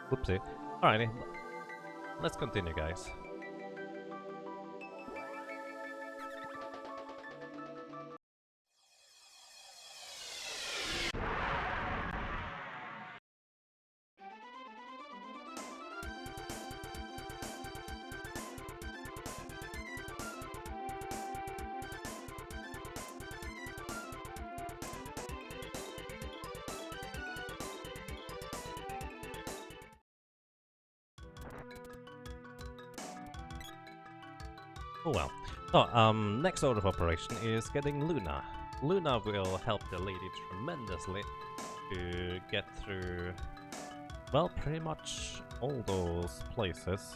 Whoopsie. Alrighty, let's continue, guys. Oh well. So, next order of operation is getting Luna. Luna will help the lady tremendously to get through, well, pretty much all those places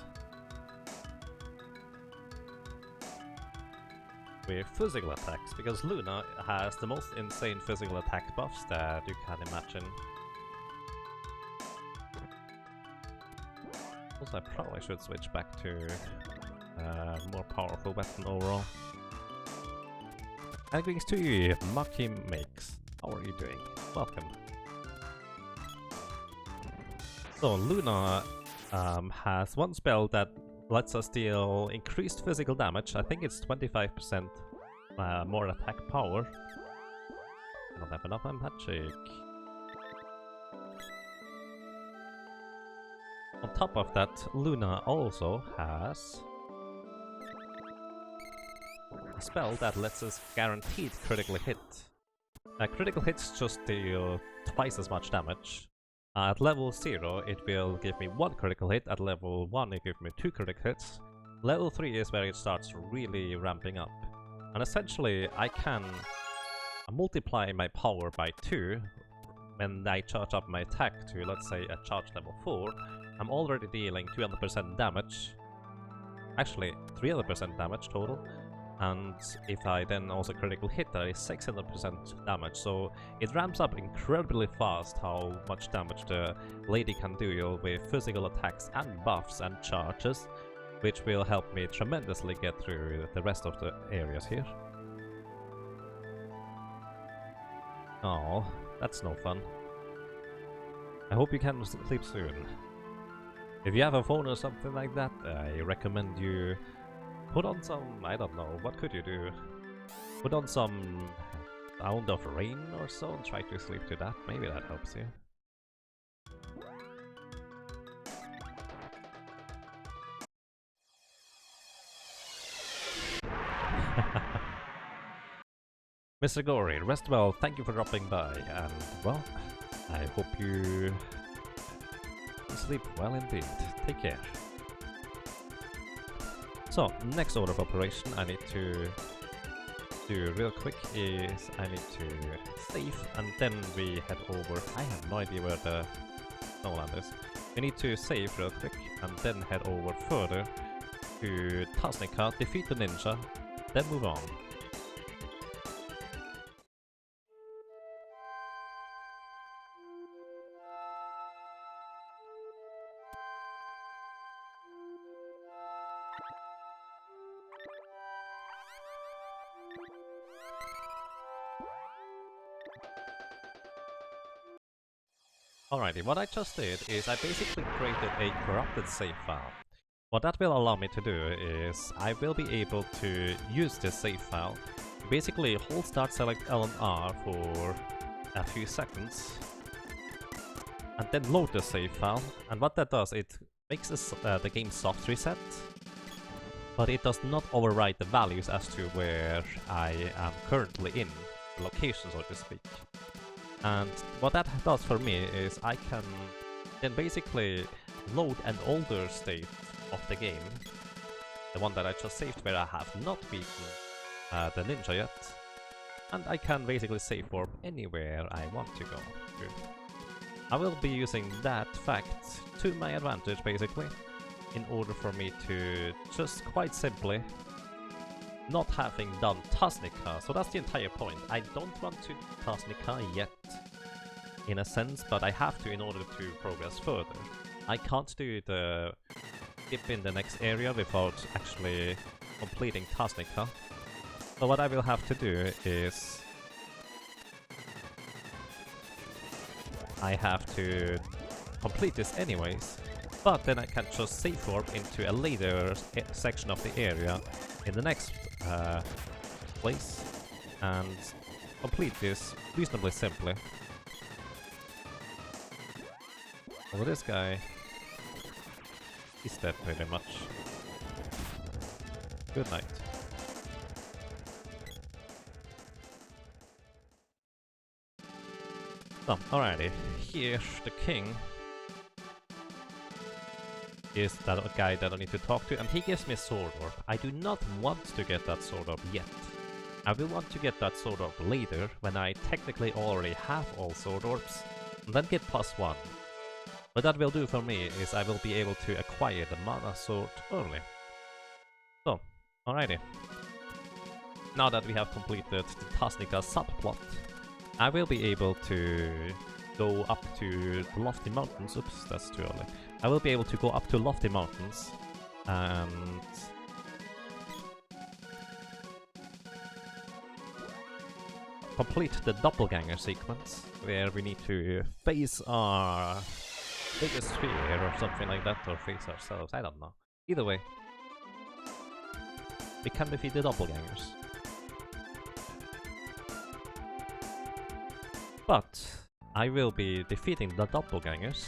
with physical attacks, because Luna has the most insane physical attack buffs that you can imagine. Also, I probably should switch back to more powerful weapon overall. And greetings to you, Maki Makes. How are you doing? Welcome. So Luna has one spell that lets us deal increased physical damage. I think it's 25% more attack power. I don't have enough magic. On top of that, Luna also has a spell that lets us guaranteed critical hit. Critical hits just deal twice as much damage. At level 0 it will give me 1 critical hit, at level 1 it gives me 2 critical hits. Level 3 is where it starts really ramping up. And essentially I can multiply my power by 2 when I charge up my attack to, let's say, a charge level 4. I'm already dealing 200% damage. Actually, 300% damage total. And if I then also critical hit, that is 600% damage, so it ramps up incredibly fast how much damage the lady can do with physical attacks and buffs and charges, which will help me tremendously get through the rest of the areas here. Oh, that's no fun. I hope you can sleep soon. If you have a phone or something like that, I recommend you put on some, I don't know, what could you do? Put on some Sound of Rain or so and try to sleep to that, maybe that helps you. Mr. Gory, rest well, thank you for dropping by, and well, I hope you sleep well indeed. Take care. So, next order of operation I need to do real quick is I need to save, and then we head over. I have no idea where the snowland is. We need to save real quick and then head over further to Tasnica, defeat the ninja, then move on. Alrighty, what I just did is I basically created a corrupted save file. What that will allow me to do is I will be able to use this save file to basically hold start select L and R for a few seconds and then load the save file, and what that does, it makes the game soft reset, but it does not overwrite the values as to where I am currently in, the location so to speak. And what that does for me is I can then basically load an older state of the game, the one that I just saved where I have not beaten the ninja yet, and I can basically save warp anywhere I want to go to. I will be using that fact to my advantage basically, in order for me to just quite simply not having done Tasnica. So that's the entire point. I don't want to Tasnica yet, in a sense, but I have to in order to progress further. I can't do the skip in the next area without actually completing Tasnica. So what I will have to do is I have to complete this anyways, but then I can just safe warp into a later section of the area in the next place and complete this reasonably simply. Well, this guy is dead pretty much. Good night. So, alrighty, here's the king. Is that guy that I need to talk to, and he gives me Sword Orb. I do not want to get that Sword Orb yet. I will want to get that Sword Orb later, when I technically already have all Sword Orbs, and then get +1. What that will do for me is I will be able to acquire the Mana Sword early. So, alrighty. Now that we have completed the Tasnica subplot, I will be able to go up to the Lofty Mountains. Oops, that's too early. I will be able to go up to Lofty Mountains and complete the doppelganger sequence, where we need to face our biggest fear or something like that, or face ourselves, I don't know. Either way, we can defeat the doppelgangers. But I will be defeating the doppelgangers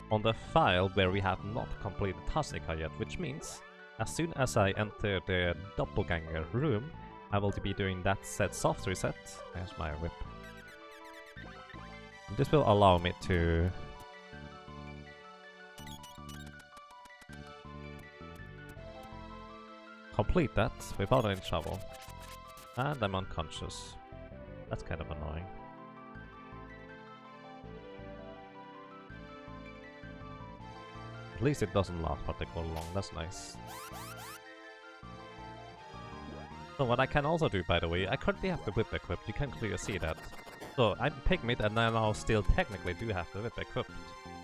on the file where we have not completed Tasnica yet, which means as soon as I enter the doppelganger room, I will be doing that set soft reset. There's my whip. And this will allow me to complete that without any trouble. And I'm unconscious. That's kind of annoying. At least it doesn't last particularly long, that's nice. So what I can also do, by the way, I currently have the whip equipped, you can clearly see that. So I'm Pigmit and I now still technically do have the whip equipped.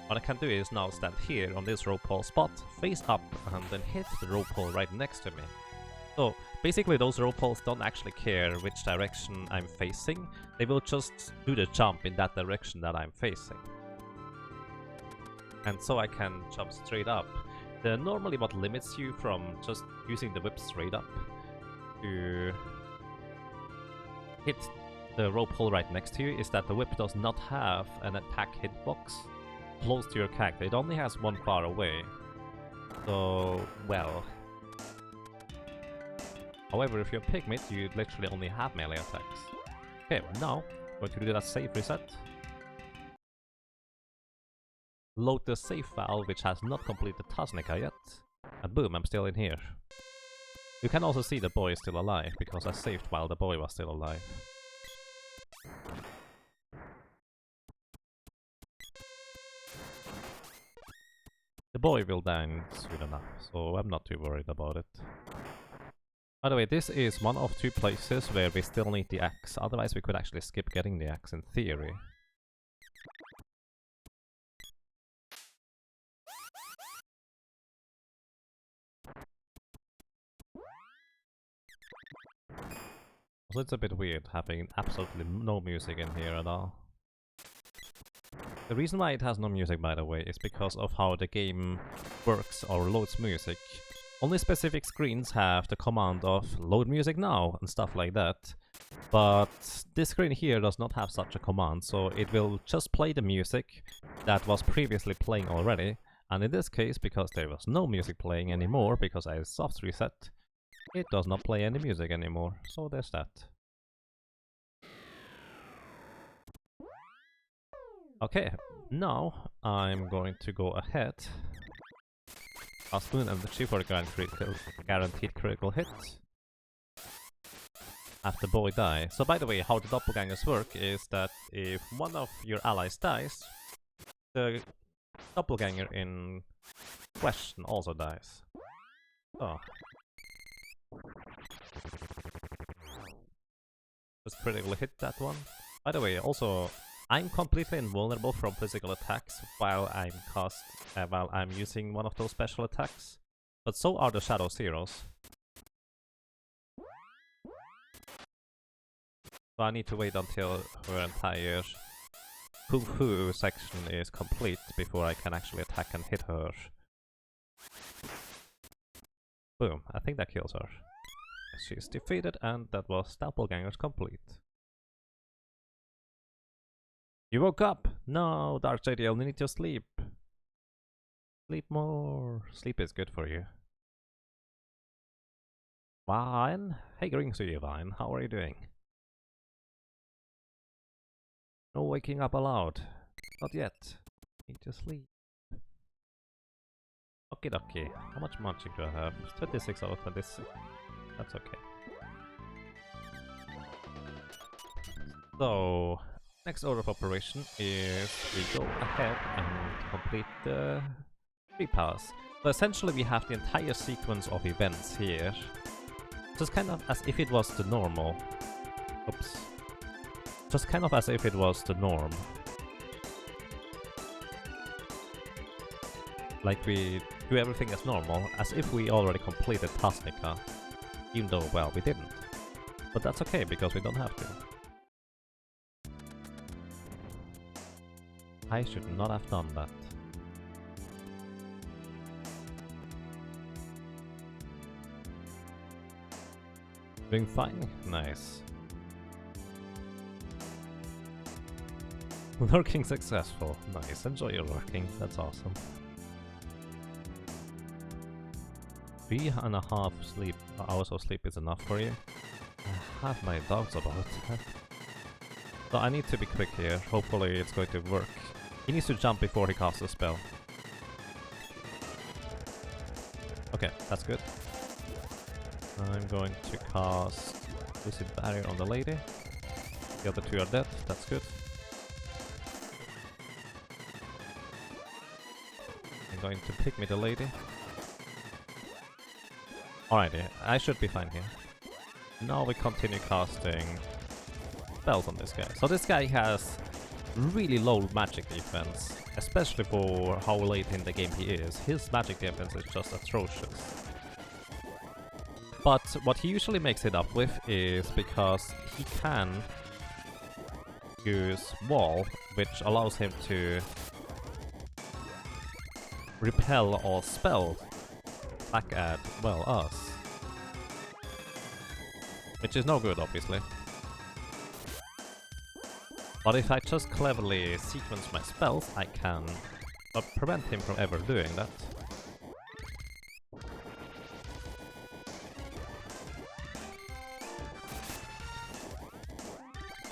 What I can do is now stand here on this rope pole spot, face up, and then hit the rope pole right next to me. So basically those rope poles don't actually care which direction I'm facing, they will just do the jump in that direction that I'm facing. And so I can jump straight up. Normally what limits you from just using the whip straight up to hit the rope hole right next to you is that the whip does not have an attack hitbox close to your character. It only has one far away. So, well. However, if you're a Pigmit, you literally only have melee attacks. Okay, now, going to do that save reset. Load the save file, which has not completed Tasnica yet. And boom, I'm still in here. You can also see the boy is still alive, because I saved while the boy was still alive. The boy will die soon enough, so I'm not too worried about it. By the way, this is one of two places where we still need the axe, otherwise we could actually skip getting the axe in theory. So it's a bit weird having absolutely no music in here at all. The reason why it has no music, by the way, is because of how the game works or loads music. Only specific screens have the command of load music now and stuff like that. But this screen here does not have such a command, so it will just play the music that was previously playing already. And in this case, because there was no music playing anymore, because I soft reset, it does not play any music anymore. So there's that. Okay, now I'm going to go ahead. Asmoon and the Chief for the guaranteed critical hit. Have the boy die. So by the way, how the doppelgangers work is that if one of your allies dies, the doppelganger in question also dies. Oh. Just critically hit that one. By the way, also, I'm completely invulnerable from physical attacks while I'm using one of those special attacks, but so are the Shadow Zeros. So I need to wait until her entire Fu section is complete before I can actually attack and hit her. Boom, I think that kills her. She's defeated, and that was Doppelgangers complete. You woke up! No, Dark JDL, you need to sleep. Sleep more. Sleep is good for you. Vine? Hey, greetings to you, Vine. How are you doing? No waking up allowed. Not yet. Need to sleep. Okie dokie. How much magic do I have? 26 out of 26. That's okay. So, next order of operation is we go ahead and complete the free pass. So essentially we have the entire sequence of events here. Just kind of as if it was the normal. Oops. Just kind of as if it was the norm. Like we do everything as normal, as if we already completed Tasnica. Even though, well, we didn't. But that's okay, because we don't have to. I should not have done that. Doing fine? Nice. Lurking successful. Nice. Enjoy your lurking. That's awesome. 3.5 hours of sleep is enough for you? I have my doubts about that. So I need to be quick here. Hopefully it's going to work. He needs to jump before he casts a spell. Okay, that's good. I'm going to cast Lucid Barrier on the lady. The other two are dead, that's good. I'm going to pick me the lady. Alrighty, I should be fine here. Now we continue casting spells on this guy. So this guy has really low magic defense, especially for how late in the game he is. His magic defense is just atrocious. But what he usually makes it up with is because he can use Wall, which allows him to repel all spells back at, well, us. Which is no good, obviously. But if I just cleverly sequence my spells, I can prevent him from ever doing that.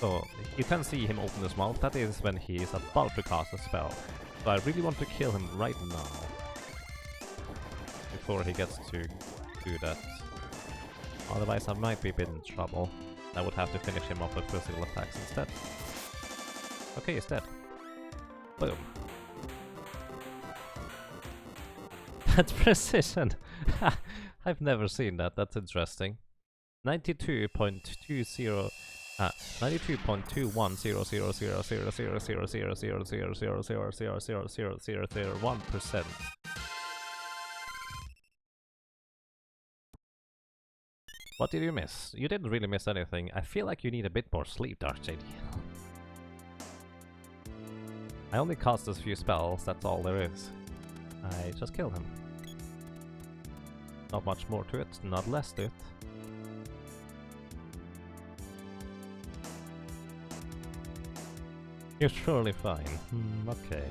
So, you can see him open his mouth, that is when he is about to cast a spell. So I really want to kill him right now. Before he gets to do that. Otherwise I might be a bit in trouble. I would have to finish him off with physical attacks instead. Okay, he's dead. Boom. That's precision! I've never seen that, that's interesting. 92.20 92.210000000000000000000001%. What did you miss? You didn't really miss anything. I feel like you need a bit more sleep, Dark JD. I only cast a few spells, that's all there is. I just killed him. Not much more to it, not less to it. You're surely fine. Okay.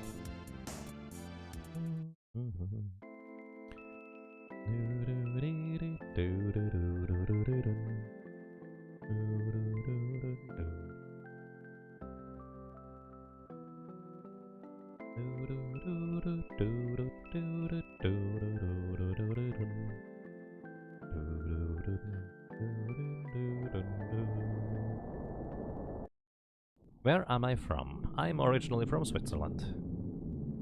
Where am I from? I'm originally from Switzerland.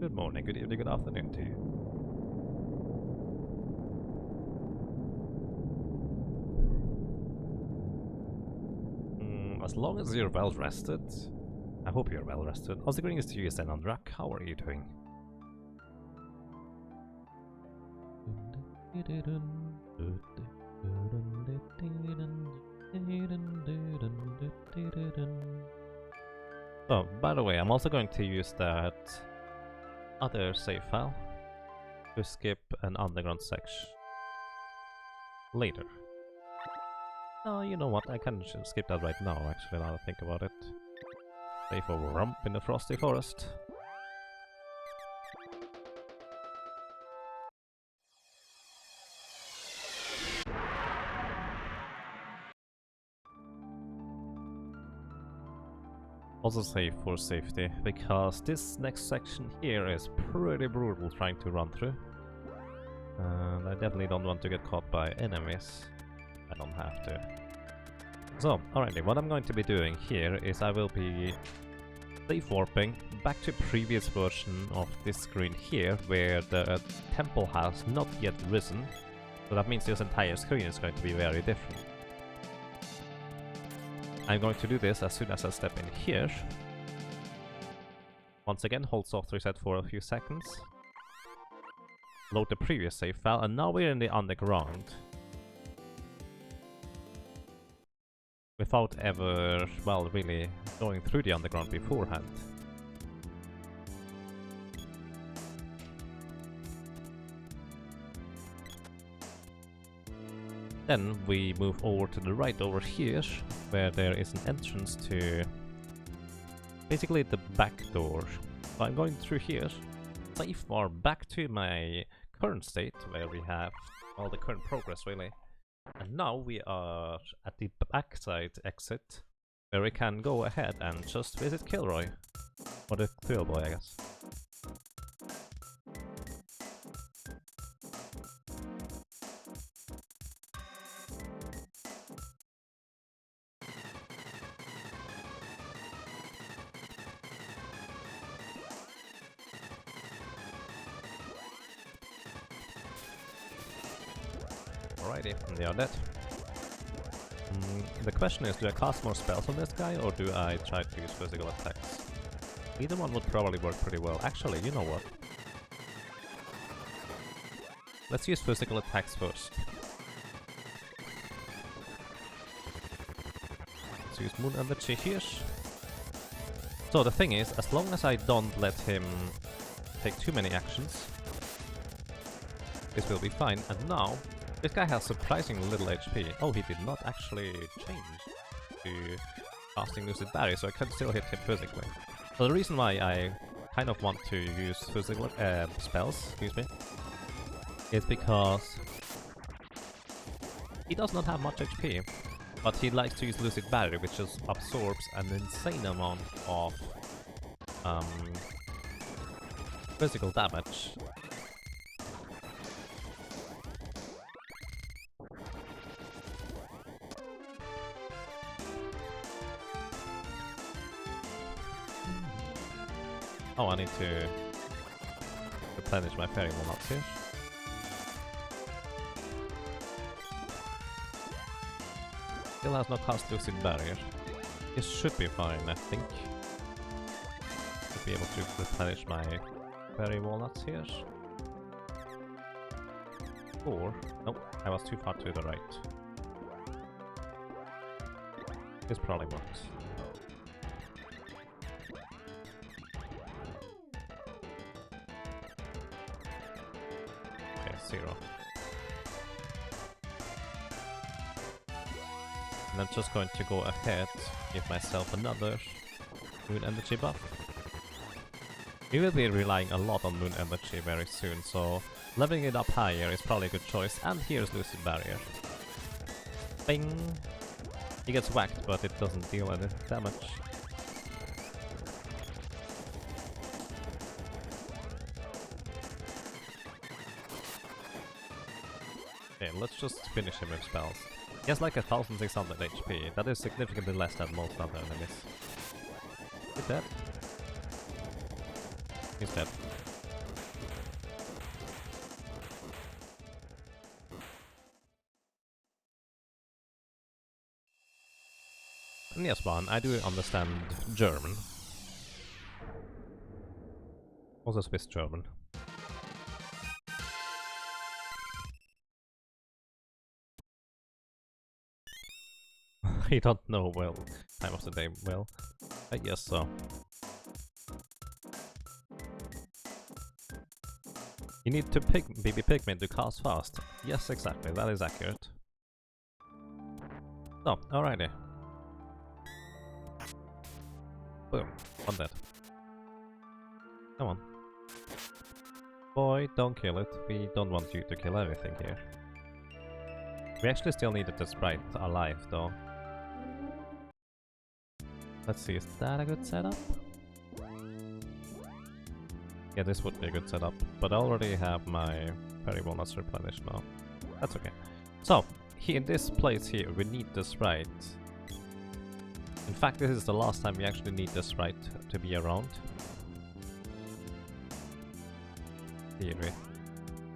Good morning, good evening, good afternoon to you. As long as you're well rested. I hope you're well rested. How's the greetings to you, Zenandrak? How are you doing? Oh, by the way, I'm also going to use that other save file to skip an underground section later. Oh, you know what? I can skip that right now, actually, now that I think about it. Save for Rump in the Frosty Forest. Also save for safety, because this next section here is pretty brutal trying to run through. And I definitely don't want to get caught by enemies. I don't have to. So, alrighty, what I'm going to be doing here is I will be safe warping back to previous version of this screen here, where the temple has not yet risen. So that means this entire screen is going to be very different. I'm going to do this as soon as I step in here. Once again, hold soft reset for a few seconds. Load the previous save file, and now we're in the underground. Without ever, well, really going through the underground beforehand. Then we move over to the right over here, where there is an entrance to basically the back door. So I'm going through here, safe far back to my current state, where we have all the current progress really. And now we are at the backside exit, where we can go ahead and just visit Kilroy. Or the Thrill Boy, I guess. Alrighty, they are dead. The question is, do I cast more spells on this guy, or do I try to use physical attacks? Either one would probably work pretty well. Actually, you know what? Let's use physical attacks first. Let's use Moon Energy here. So the thing is, as long as I don't let him take too many actions, this will be fine. And now, this guy has surprisingly little HP. Oh, he did not actually change to casting Lucid Barrier, so I can still hit him physically. So the reason why I kind of want to use physical spells, excuse me, is because he does not have much HP, but he likes to use Lucid Barrier, which just absorbs an insane amount of physical damage. Oh, I need to replenish my fairy walnuts here. Still has not cast Lucid Barrier. This should be fine, I think. Should be able to replenish my fairy walnuts here. Or, nope, I was too far to the right. This probably works. Zero. And I'm just going to go ahead, give myself another Moon Energy buff. We will be relying a lot on Moon Energy very soon, so leveling it up higher is probably a good choice. And here's Lucid Barrier. Bing! He gets whacked, but it doesn't deal any damage. Okay, let's just finish him with spells. He has like 1600 HP. That is significantly less than most other enemies. He's dead. He's dead. And yes, one, I do understand German. Also Swiss German. I don't know well time of the day well. I guess so. You need to pick baby pigment to cast fast. Yes, exactly, that is accurate. So, alrighty. Boom, one dead. Come on. Boy, don't kill it. We don't want you to kill everything here. We actually still needed the sprite alive though. Let's see, is that a good setup? Yeah, this would be a good setup, but I already have my fairy walnuts replenished now. That's okay. So, here in this place here, we need the sprite. In fact, this is the last time we actually need the sprite to be around. Here,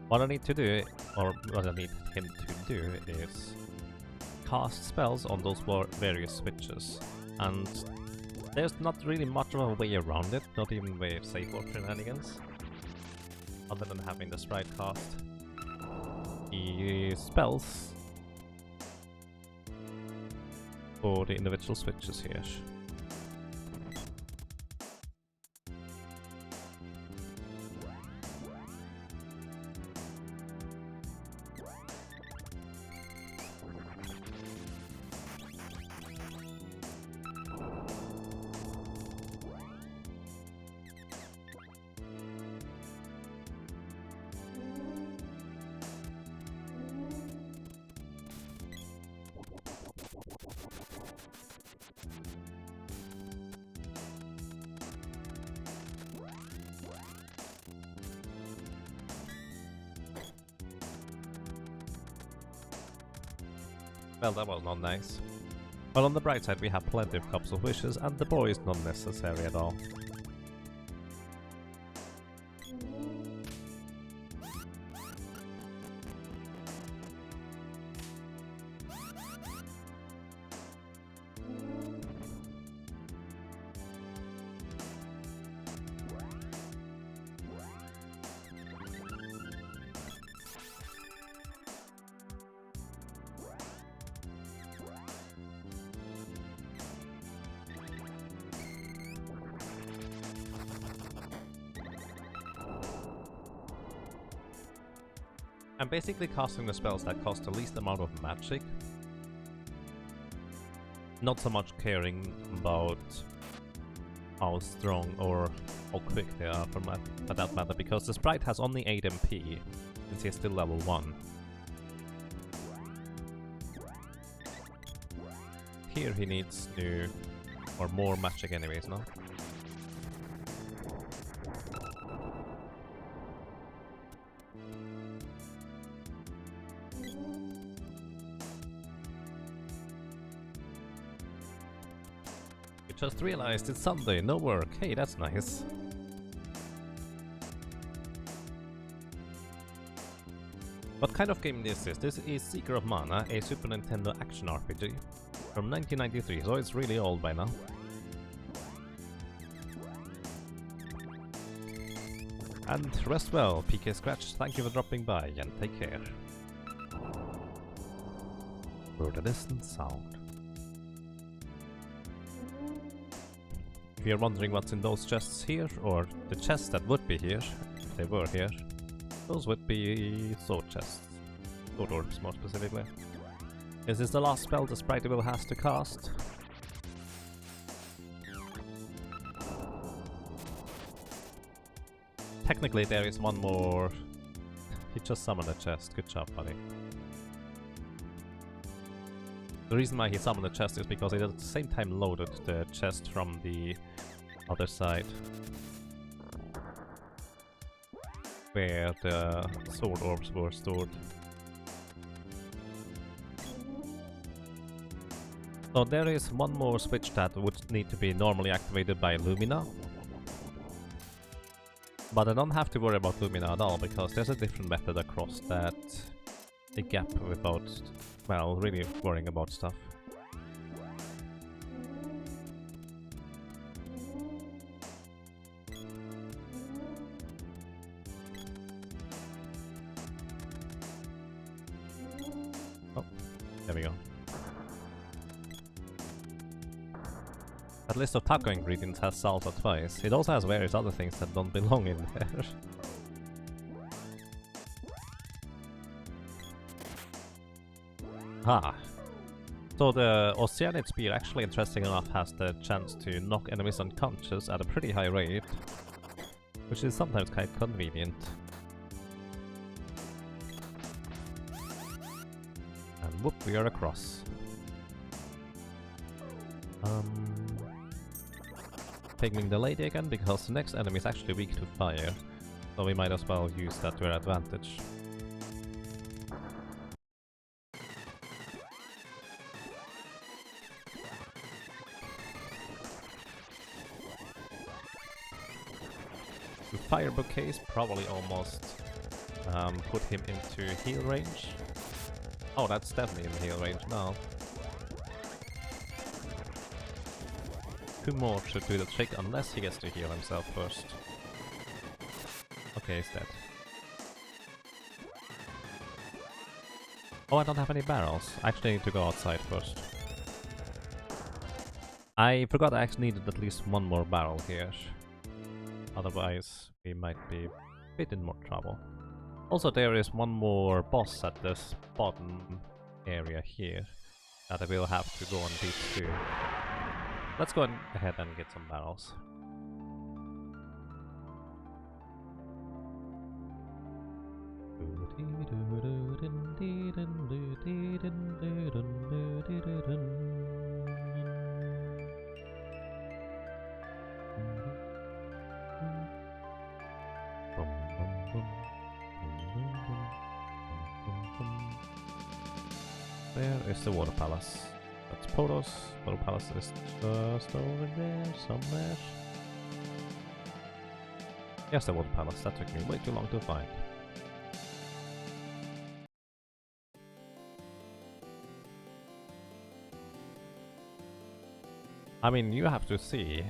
what I need to do, or what I need him to do, is cast spells on those various switches. And there's not really much of a way around it, not even with safe or shenanigans, other than having the sprite cast the spells for the individual switches here. Well, that was not nice. But on the bright side, we have plenty of Cups of Wishes, and the boy is not necessary at all. I'm basically casting the spells that cost the least amount of magic. Not so much caring about how strong or how quick they are for that matter, because the sprite has only 8 MP, since he's still level 1. Here he needs new, or more magic anyways, no? Just realized it's Sunday, no work. Hey, that's nice. What kind of game is this? This is Seeker of Mana, a Super Nintendo action RPG from 1993, so it's really old by now. And rest well, PK Scratch, thank you for dropping by, and take care. For the distant sound. If you're wondering what's in those chests here, or the chests that would be here, if they were here, those would be sword chests. Sword orbs, more specifically. Is this the last spell the sprite will has to cast? Technically there is one more. He just summoned a chest, good job buddy. The reason why he summoned the chest is because he at the same time loaded the chest from the other side, where the sword orbs were stored. So there is one more switch that would need to be normally activated by Lumina. But I don't have to worry about Lumina at all, because there's a different method across that the gap without, well, really worrying about stuff. Oh, there we go. That list of taco ingredients has salsa twice. It also has various other things that don't belong in there. Ah. So the Oceanid Spear, actually interesting enough, has the chance to knock enemies unconscious at a pretty high rate, which is sometimes quite convenient. And whoop, we are across. Pigming the lady again, because the next enemy is actually weak to fire, so we might as well use that to our advantage. The fire bouquets probably almost put him into heal range. Oh, that's definitely in heal range now. 2 more should do the trick unless he gets to heal himself first. Okay, he's dead. Oh, I don't have any barrels. I actually need to go outside first. I forgot I actually needed at least 1 more barrel here. Otherwise, we might be a bit in more trouble. Also, there is 1 more boss at this bottom area here that I will have to go and beat too. Let's go ahead and get some barrels. Where is the water palace? That's Poros. Water palace is just over there somewhere. Yes, the water palace. That took me way too long to find. I mean, you have to see.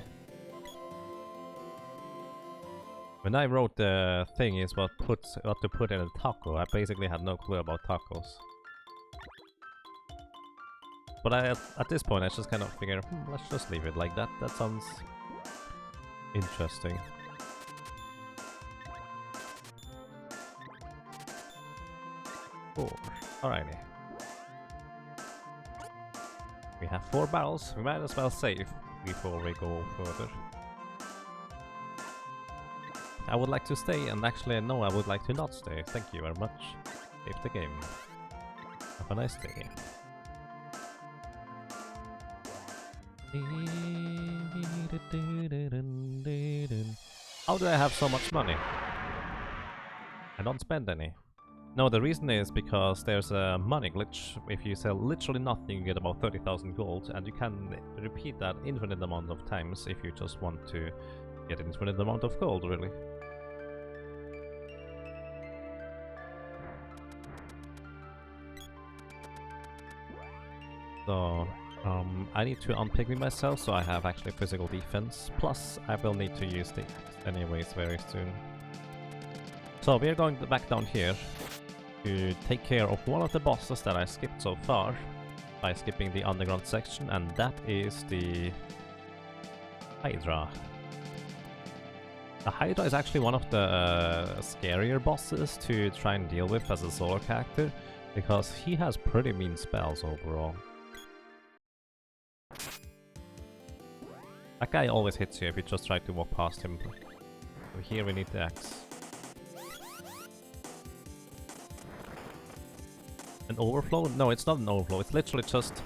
When I wrote the thing is what to put in a taco, I basically had no clue about tacos. But at this point I just kind of figure, let's just leave it like that. That sounds interesting. Four. Alrighty. We have 4 barrels. We might as well save before we go further. I would like to stay, and actually no, I would like to not stay. Thank you very much. Save the game. Have a nice day. How do I have so much money? I don't spend any. No, the reason is because there's a money glitch. If you sell literally nothing, you get about 30,000 gold, and you can repeat that infinite amount of times if you just want to get infinite amount of gold, really. So, I need to unpigment myself, so I have actually physical defense. Plus, I will need to use the axe anyways very soon. So we are going back down here to take care of one of the bosses that I skipped so far by skipping the underground section, and that is the Hydra. The Hydra is actually one of the scarier bosses to try and deal with as a solo character, because he has pretty mean spells overall. That guy always hits you if you just try to walk past him. So here we need the axe. An overflow? No, it's not an overflow. It's literally just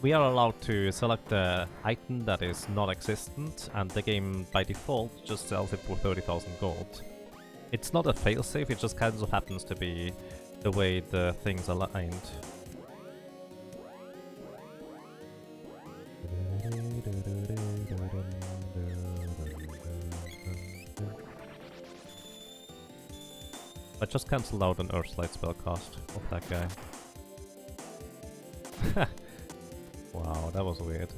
we are allowed to select the item that is non-existent, and the game by default just sells it for 30,000 gold. It's not a failsafe, it just kind of happens to be the way the things are aligned. I just cancelled out an Earthlight spell cost of that guy. Wow, that was weird.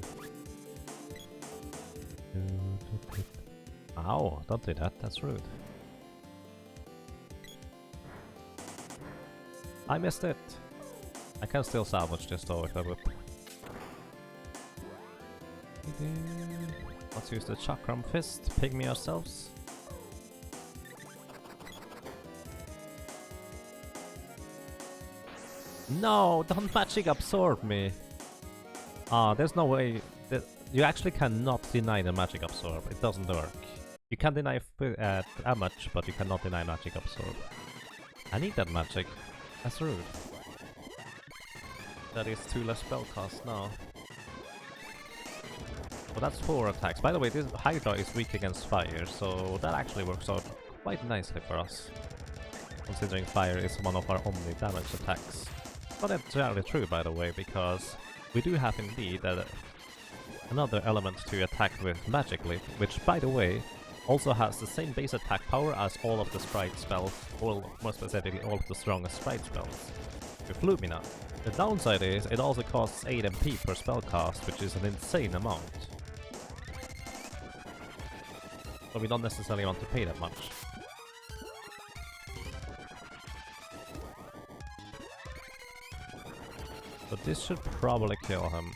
Ow, don't do that, that's rude. I missed it! I can still salvage this though if I whip. Let's use the Chakram Fist, pygmy ourselves. No, don't magic absorb me. Ah, there's no way that you actually cannot deny the magic absorb. It doesn't work. You can deny damage, but you cannot deny magic absorb. I need that magic. That's rude. That is 2 less spell cost now. Well, that's 4 attacks. By the way, this Hydra is weak against fire, so that actually works out quite nicely for us. Considering fire is one of our only damage attacks. Not entirely true, by the way, because we do have indeed another element to attack with magically, which, by the way, also has the same base attack power as all of the sprite spells, or more specifically all of the strongest sprite spells, with Lumina. The downside is it also costs 8 MP per spell cast, which is an insane amount. So we don't necessarily want to pay that much. But this should probably kill him.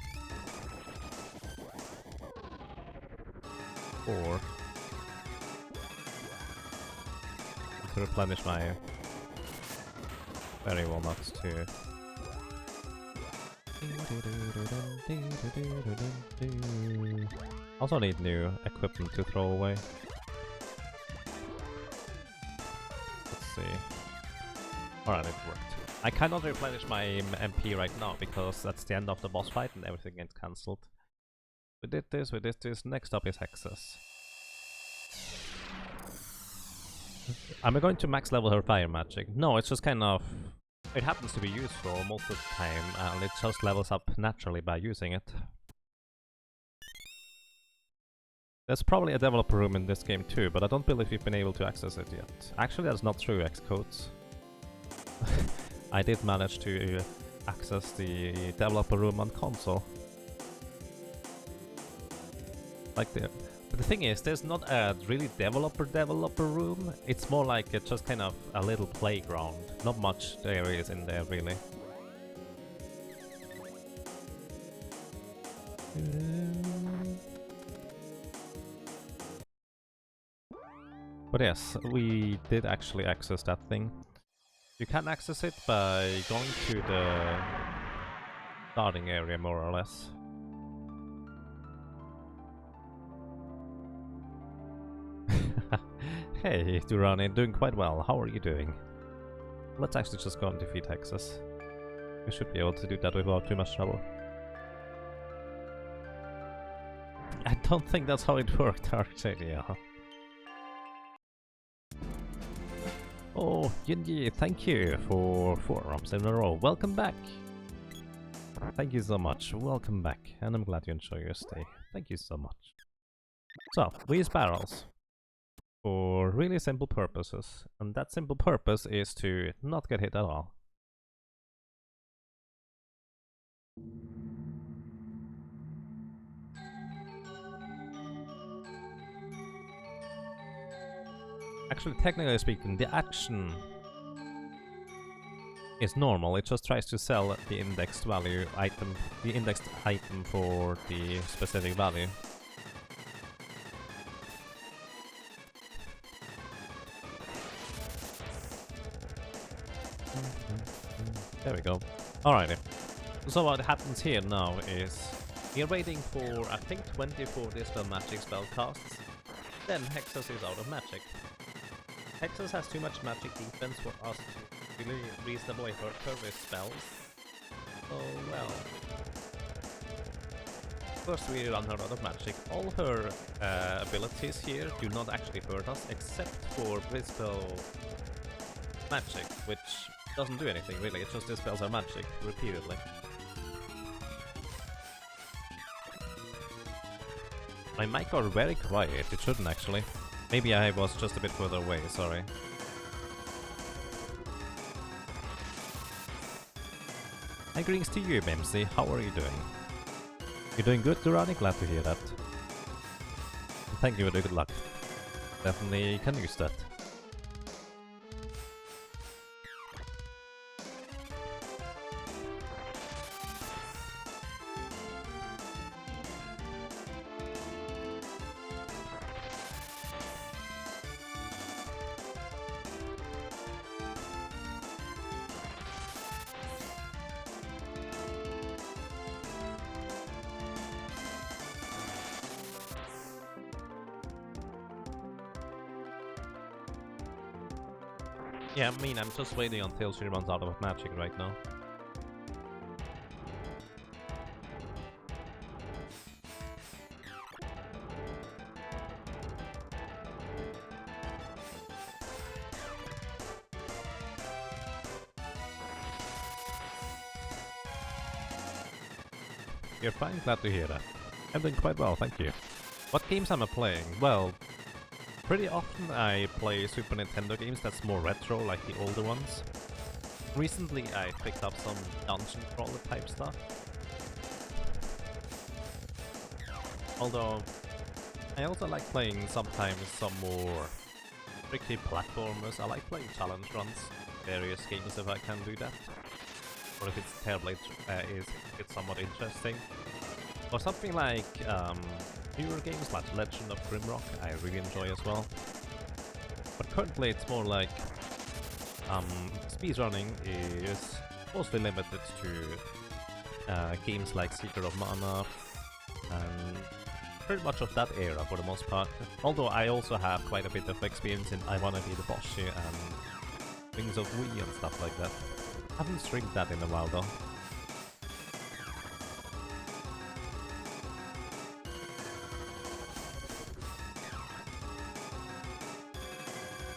Or to replenish my berry walnuts too. Also need new equipment to throw away. Let's see. Alright, it worked. I cannot replenish my MP right now because that's the end of the boss fight and everything gets cancelled. We did this, next up is Hexus. Am I going to max level her fire magic? No, it's just kind of... It happens to be useful most of the time and it just levels up naturally by using it. There's probably a developer room in this game too, but I don't believe you've been able to access it yet. Actually, that's not true, Xcodes. I did manage to access the developer room on console. But the thing is, there's not a really developer room. It's more like just kind of a little playground. Not much there is in there, really. But yes, we did actually access that thing. You can access it by going to the starting area, more or less. Hey, Durrani, doing quite well. How are you doing? Let's actually just go and defeat Hexus. We should be able to do that without too much trouble. I don't think that's how it worked, Arcadia. Oh, Yunji, thank you for 4 ROMs in a row. Welcome back! Thank you so much. Welcome back. And I'm glad you enjoy your stay. Thank you so much. So, we use barrels for really simple purposes. And that simple purpose is to not get hit at all. Actually, technically speaking, the action is normal. It just tries to sell the indexed value item, the indexed item for the specific value. There we go. Alrighty. So what happens here now is we're waiting for, I think, 24 dispel magic spell casts. Then Hexus is out of magic. Hexus has too much magic defense for us to really reasonably hurt her with spells. Oh well. First we run her out of magic. All her abilities here do not actually hurt us except for Dispel Magic, which doesn't do anything really, it just dispels our magic repeatedly. My mic got very quiet, it shouldn't actually. Maybe I was just a bit further away, sorry. Hi, greetings to you, Mimsy. How are you doing? You're doing good, Durrani? Glad to hear that. Thank you for the good luck. Definitely can use that. Yeah, I mean, I'm just waiting until she runs out of magic right now. You're fine, glad to hear that. I'm doing quite well, thank you. What games am I playing? Well, pretty often I play Super Nintendo games that's more retro, like the older ones. Recently I picked up some dungeon crawler type stuff. Although, I also like playing sometimes some more tricky platformers. I like playing challenge runs, various games if I can do that. Or if it's terribly, it's somewhat interesting. Or something like newer games like Legend of Grimrock, I really enjoy as well. But currently it's more like speedrunning is mostly limited to games like Secret of Mana and pretty much of that era for the most part. Although I also have quite a bit of experience in I Wanna Be the Boshi and Wings of Wii and stuff like that. I haven't streamed that in a while though.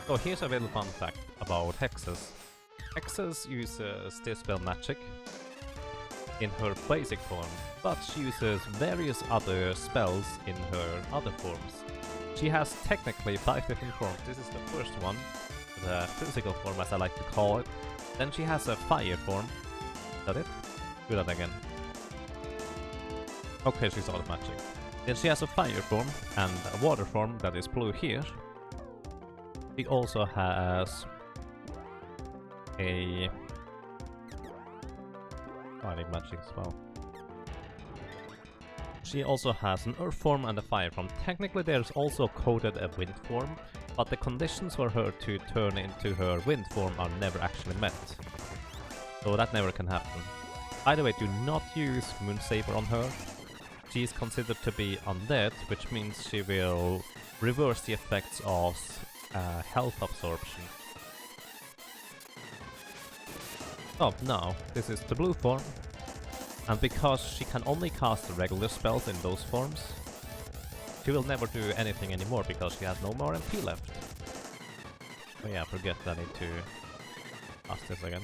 So here's a little fun fact about Hexes. Hexes uses Dispel Magic in her basic form, but she uses various other spells in her other forms. She has technically 5 different forms. This is the first one, the physical form as I like to call it. Then she has a fire form. Is that it? Do that again. Okay, she's out of magic. Then she has a fire form and a water form that is blue here. She also has a... Oh, I need magic as well. She also has an earth form and a fire form. Technically there's also coded a wind form, but the conditions for her to turn into her wind form are never actually met. So that never can happen. By the way, do not use Moonsaber on her. She is considered to be undead, which means she will reverse the effects of health absorption. Oh, now, this is the blue form. And because she can only cast the regular spells in those forms, she will never do anything anymore because she has no more MP left. Oh yeah, forget that I need to cast this again.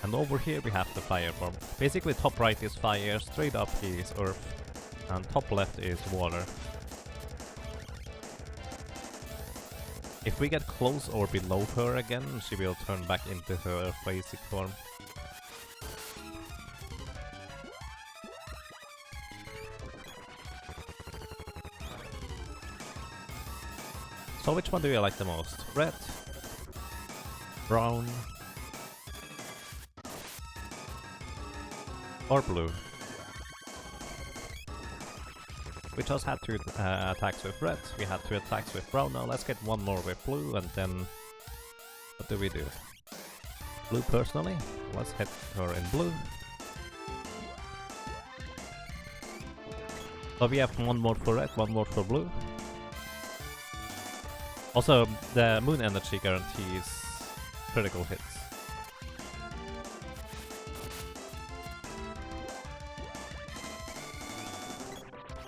And over here we have the fire form. Basically top right is fire, straight up is earth, and top left is water. If we get close or below her again, she will turn back into her basic form. So which one do you like the most? Red? Brown? Or blue? We just had 2 attacks with red, we had 2 attacks with brown, now let's get 1 more with blue and then... What do we do? Blue personally? Let's hit her in blue. So we have 1 more for red, 1 more for blue. Also, the moon energy guarantees critical hits.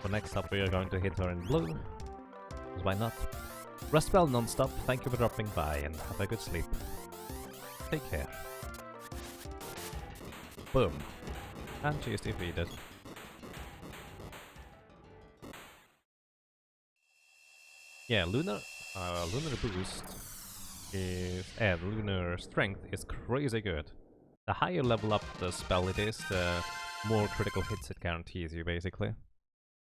So next up we are going to hit her in blue. Because why not? Rest well non-stop, thank you for dropping by and have a good sleep. Take care. Boom. And she is defeated. Yeah, Lunar boost is... Lunar strength is crazy good. The higher level up the spell it is, the more critical hits it guarantees you, basically.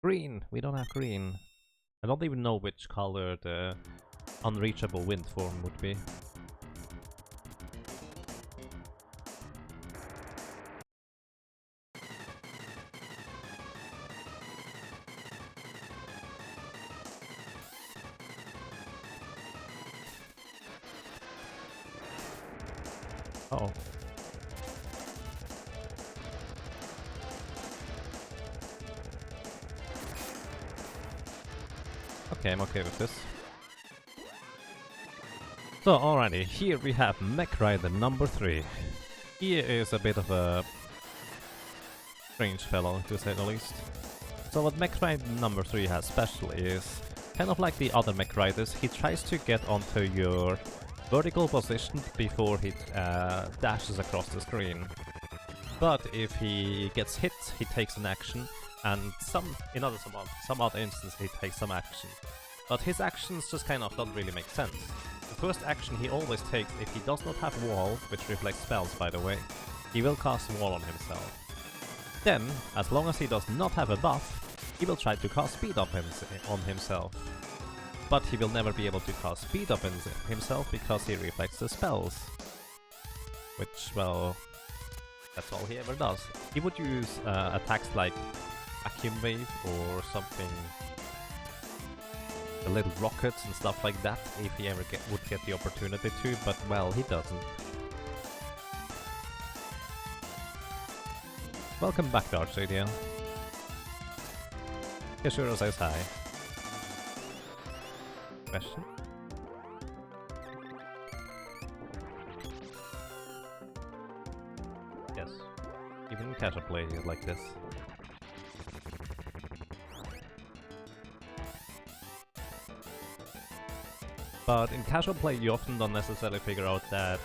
Green! We don't have green. I don't even know which color the unreachable wind form would be. Uh-oh. Okay, I'm okay with this. So alrighty, here we have Mech Rider number 3. He is a bit of a strange fellow, to say the least. So what Mech Rider number 3 has special is, kind of like the other Mech Riders, he tries to get onto your vertical position before he dashes across the screen. But if he gets hit, he takes an action, and some other instances he takes some action. But his actions just kind of don't really make sense. The first action he always takes, if he does not have Wall, which reflects spells by the way, he will cast Wall on himself. Then, as long as he does not have a buff, he will try to cast Speed Up on himself. But he will never be able to cast Speed Up himself because he reflects the spells. Which, well, that's all he ever does. He would use attacks like Vacuum Wave or something, the little rockets and stuff like that, if he ever would get the opportunity to, but well, he doesn't. Welcome back, Dark JDL. Kishiro says hi. Question? Yes. Even in casual play is like this. But in casual play you often don't necessarily figure out that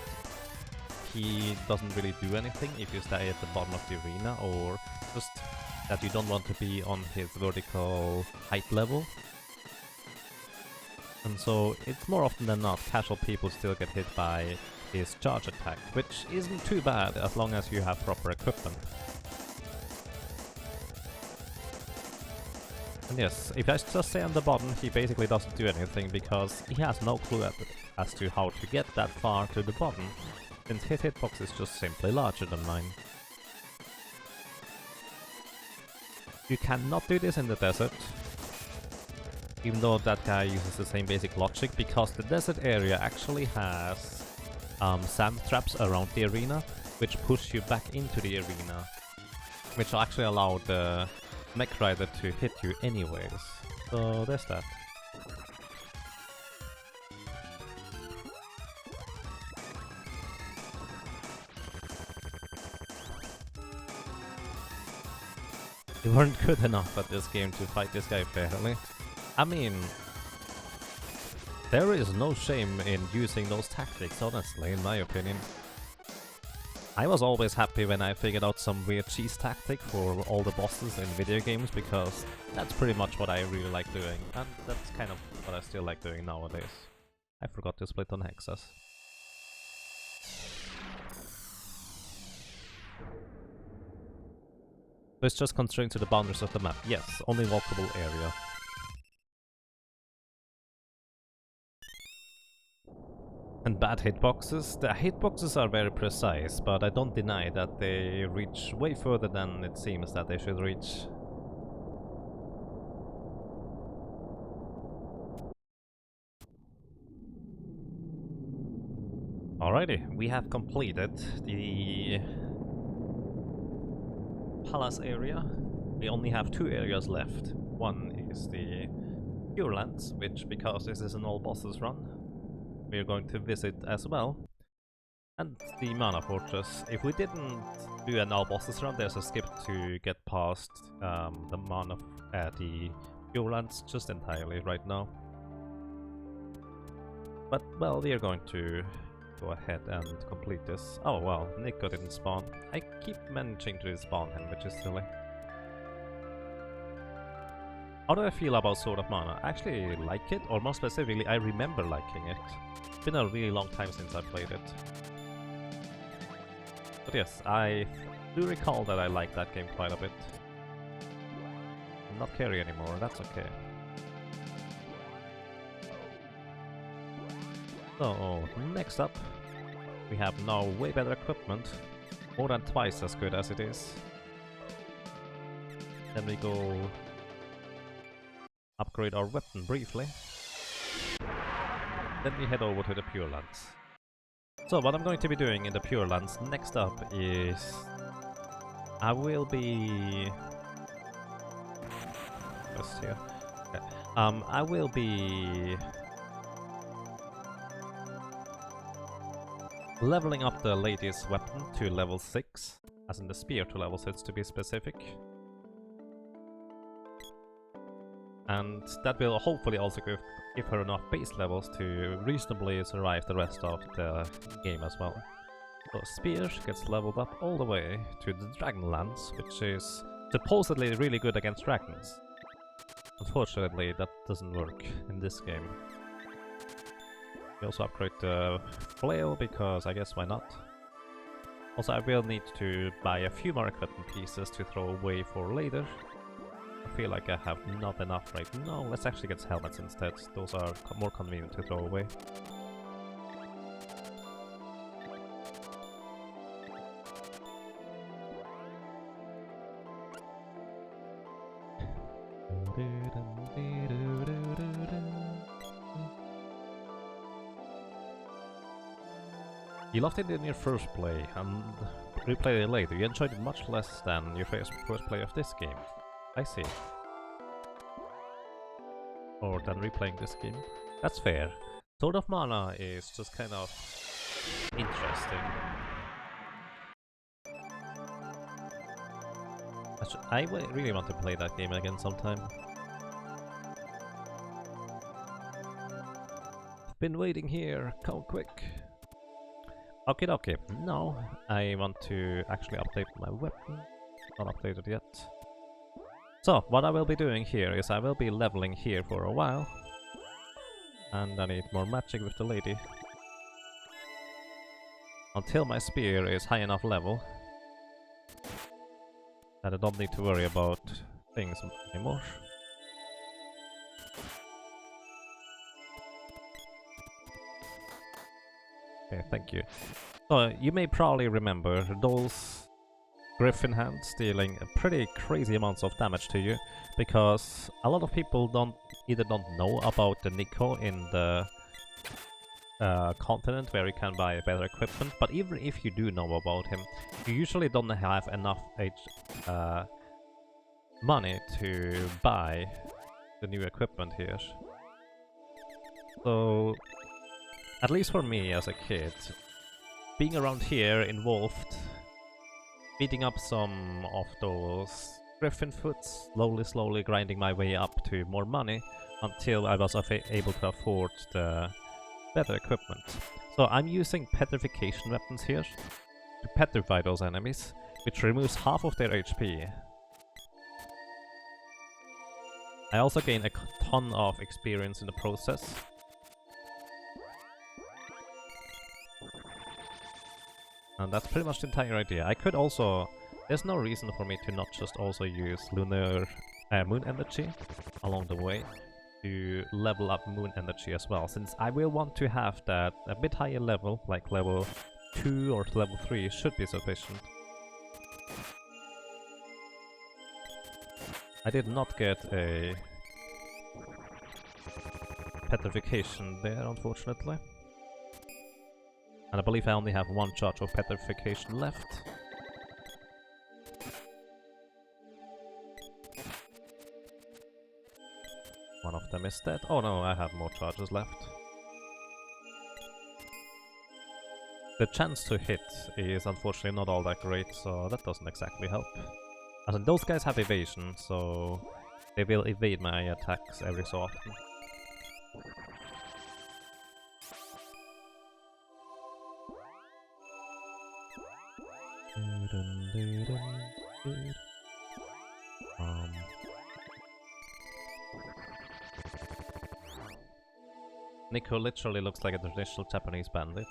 he doesn't really do anything if you stay at the bottom of the arena, or just that you don't want to be on his vertical height level. And so it's more often than not casual people still get hit by his charge attack, which isn't too bad as long as you have proper equipment. And yes, if I just stay on the bottom, he basically doesn't do anything because he has no clue as to how to get that far to the bottom, since his hitbox is just simply larger than mine. You cannot do this in the desert, even though that guy uses the same basic logic, because the desert area actually has sand traps around the arena, which push you back into the arena, which will actually allow the Mech Rider to hit you anyways. So there's that. You weren't good enough at this game to fight this guy fairly. I mean, there is no shame in using those tactics, honestly, in my opinion. I was always happy when I figured out some weird cheese tactic for all the bosses in video games, because that's pretty much what I really like doing, and that's kind of what I still like doing nowadays. I forgot to split on Hexas. So it's just constrained to the boundaries of the map. Yes, only walkable area. And bad hitboxes? The hitboxes are very precise, but I don't deny that they reach way further than it seems that they should reach. Alrighty, we have completed the Palace area. We only have 2 areas left. One is the Pure Lands, which, because this is an all bosses run, we're going to visit as well. And the Mana Fortress. If we didn't do an all bosses run, there's a skip to get past the Pure Lands just entirely right now. But, well, we are going to go ahead and complete this. Oh well, Nico didn't spawn. I keep managing to spawn him, which is silly. How do I feel about Sword of Mana? I actually like it, or more specifically, I remember liking it. It's been a really long time since I played it. But yes, I do recall that I liked that game quite a bit. I'm not carry anymore, that's okay. So, next up, we have now way better equipment, more than twice as good as it is. Then we go upgrade our weapon briefly. Then we head over to the Pure Lands. So what I'm going to be doing in the Pure Lands next up is I will be just here. Okay. I will be leveling up the lady's weapon to level 6, as in the spear to level 6 to be specific. And that will hopefully also give her enough base levels to reasonably survive the rest of the game as well. So spear gets leveled up all the way to the Dragon Lance, which is supposedly really good against dragons. Unfortunately, that doesn't work in this game. We also upgrade the flail, because I guess why not? Also, I will need to buy a few more equipment pieces to throw away for later. I feel like I have not enough right now. Let's actually get helmets instead. Those are more convenient to throw away. You loved it in your first play, and replayed it later. You enjoyed it much less than your first play of this game. I see. Or than replaying this game. That's fair. Sword of Mana is just kind of interesting. I really want to play that game again sometime. I've been waiting here, come quick. Okay, okay. Now I want to actually update my weapon. Not updated yet. So, what I will be doing here is I will be leveling here for a while. And I need more magic with the lady. Until my spear is high enough level that I don't need to worry about things anymore. Okay, thank you. So, you may probably remember those Griffin hands dealing pretty crazy amounts of damage to you, because a lot of people either don't know about the Nico in the continent where you can buy better equipment, but even if you do know about him, you usually don't have enough money to buy the new equipment here. So, at least for me as a kid, being around here involved beating up some of those Griffin foots, slowly grinding my way up to more money until I was able to afford the better equipment. So I'm using petrification weapons here to petrify those enemies, which removes half of their HP. I also gain a ton of experience in the process. And that's pretty much the entire idea. I could also... There's no reason for me to not just also use lunar moon energy along the way to level up moon energy as well, since I will want to have that a bit higher level, like level 2 or level 3 should be sufficient. I did not get a petrification there, unfortunately. And I believe I only have one charge of petrification left. One of them is dead. Oh no, I have more charges left. The chance to hit is unfortunately not all that great, so that doesn't exactly help. As in, those guys have evasion, so they will evade my attacks every so often. Nico literally looks like a traditional Japanese bandit.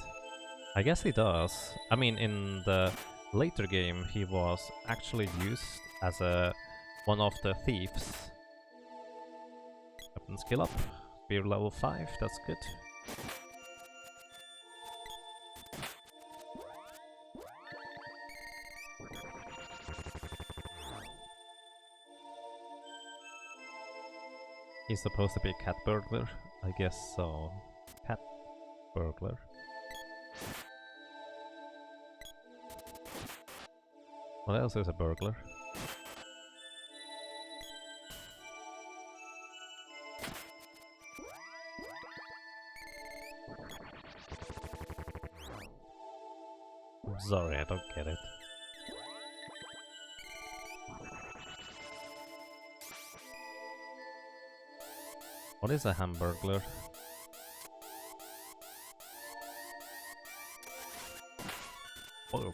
I guess he does. I mean, in the later game, he was actually used as one of the thieves. Weapon skill up. Spear level 5, that's good. He's supposed to be a cat burglar? I guess so. Cat burglar. What else is a burglar? Sorry, I don't get it. What is a Hamburglar? Boom.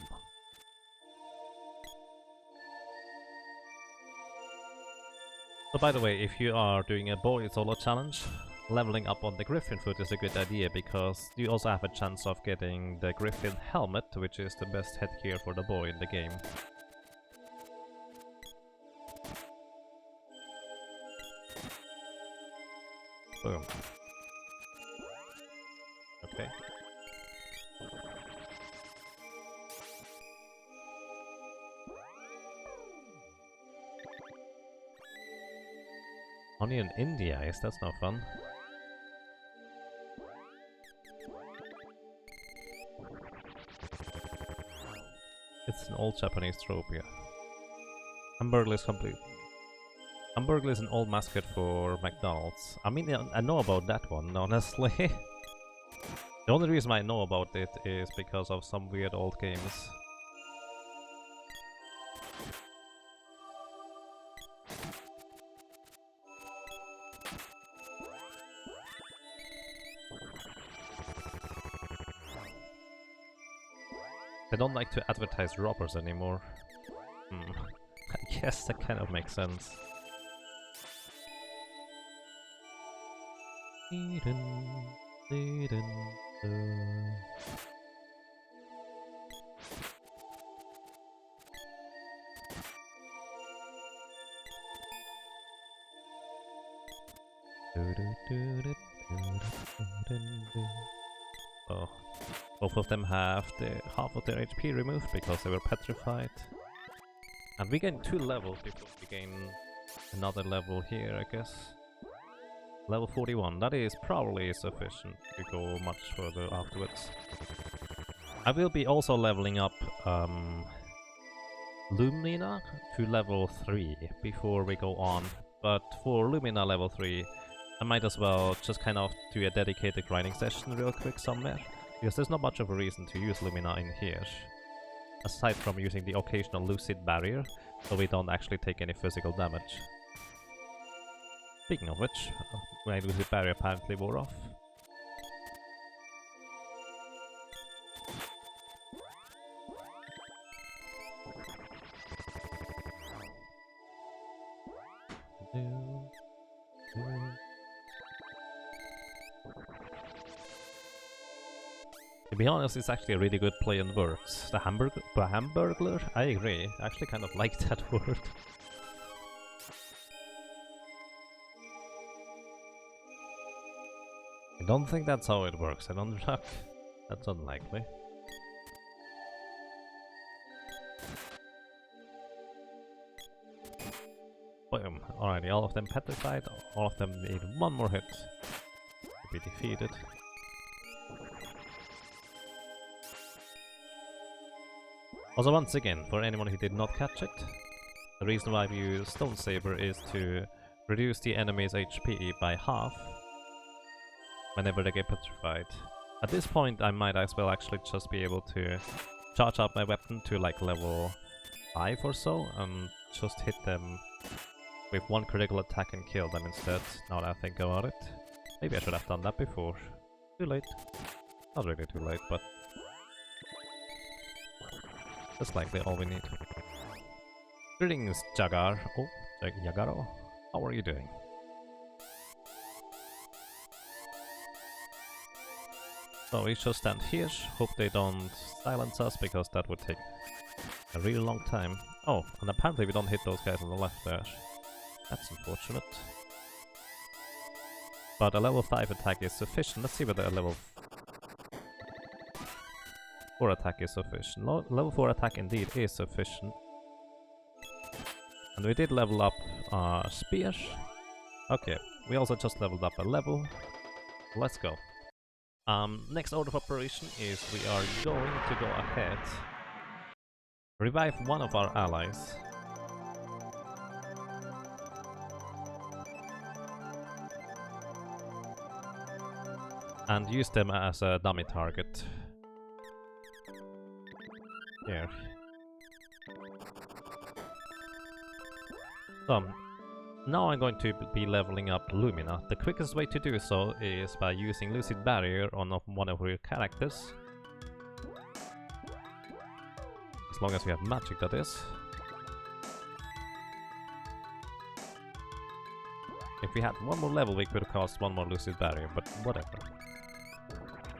So by the way, if you are doing a boy solo challenge, leveling up on the Griffin foot is a good idea because you also have a chance of getting the Griffin helmet, which is the best headgear for the boy in the game. Boom. Okay. Only in India, is that's no fun. It's an old Japanese trope, yeah. Hamburglar is complete. Hamburglar is an old mascot for McDonald's. I mean, I know about that one, honestly. The only reason I know about it is because of some weird old games. They don't like to advertise robbers anymore. I guess that kind of makes sense. Oh, both of them have half of their HP removed because they were petrified. And we gain 2 levels before we gain another level here, I guess. Level 41, that is probably sufficient to go much further afterwards. I will be also leveling up Lumina to level 3 before we go on. But for Lumina level 3, I might as well just kind of do a dedicated grinding session real quick somewhere, because there's not much of a reason to use Lumina in here, aside from using the occasional Lucid barrier, so we don't actually take any physical damage. Speaking of which, my Lucid barrier apparently wore off. To be honest, it's actually a really good play and works. The Hamburglar? I agree. I actually kind of like that word. I don't think that's how it works. I don't truck. That's unlikely. Boom. Alrighty, all of them petrified. All of them need one more hit to be defeated. Also, once again, for anyone who did not catch it, the reason why we use Stone Saber is to reduce the enemy's HP by half whenever they get petrified. At this point, I might as well actually just be able to charge up my weapon to like level 5 or so and just hit them with one critical attack and kill them instead, now that I think about it. Maybe I should have done that before. Too late. Not really too late, but that's likely all we need. Greetings, Jagar. Oh, Jagaro. How are you doing? So we just stand here, hope they don't silence us, because that would take a really long time. Oh, and apparently we don't hit those guys on the left there. That's unfortunate. But a level 5 attack is sufficient. Let's see whether a level 4 attack is sufficient. Level 4 attack indeed is sufficient. And we did level up our spear. Okay, we also just leveled up a level. Let's go. Next order of operation is we are going to go ahead, revive one of our allies. And use them as a dummy target. here. So, now I'm going to be leveling up Lumina. The quickest way to do so is by using Lucid Barrier on one of your characters. As long as we have magic, that is. If we had one more level, we could cast one more Lucid Barrier, but whatever.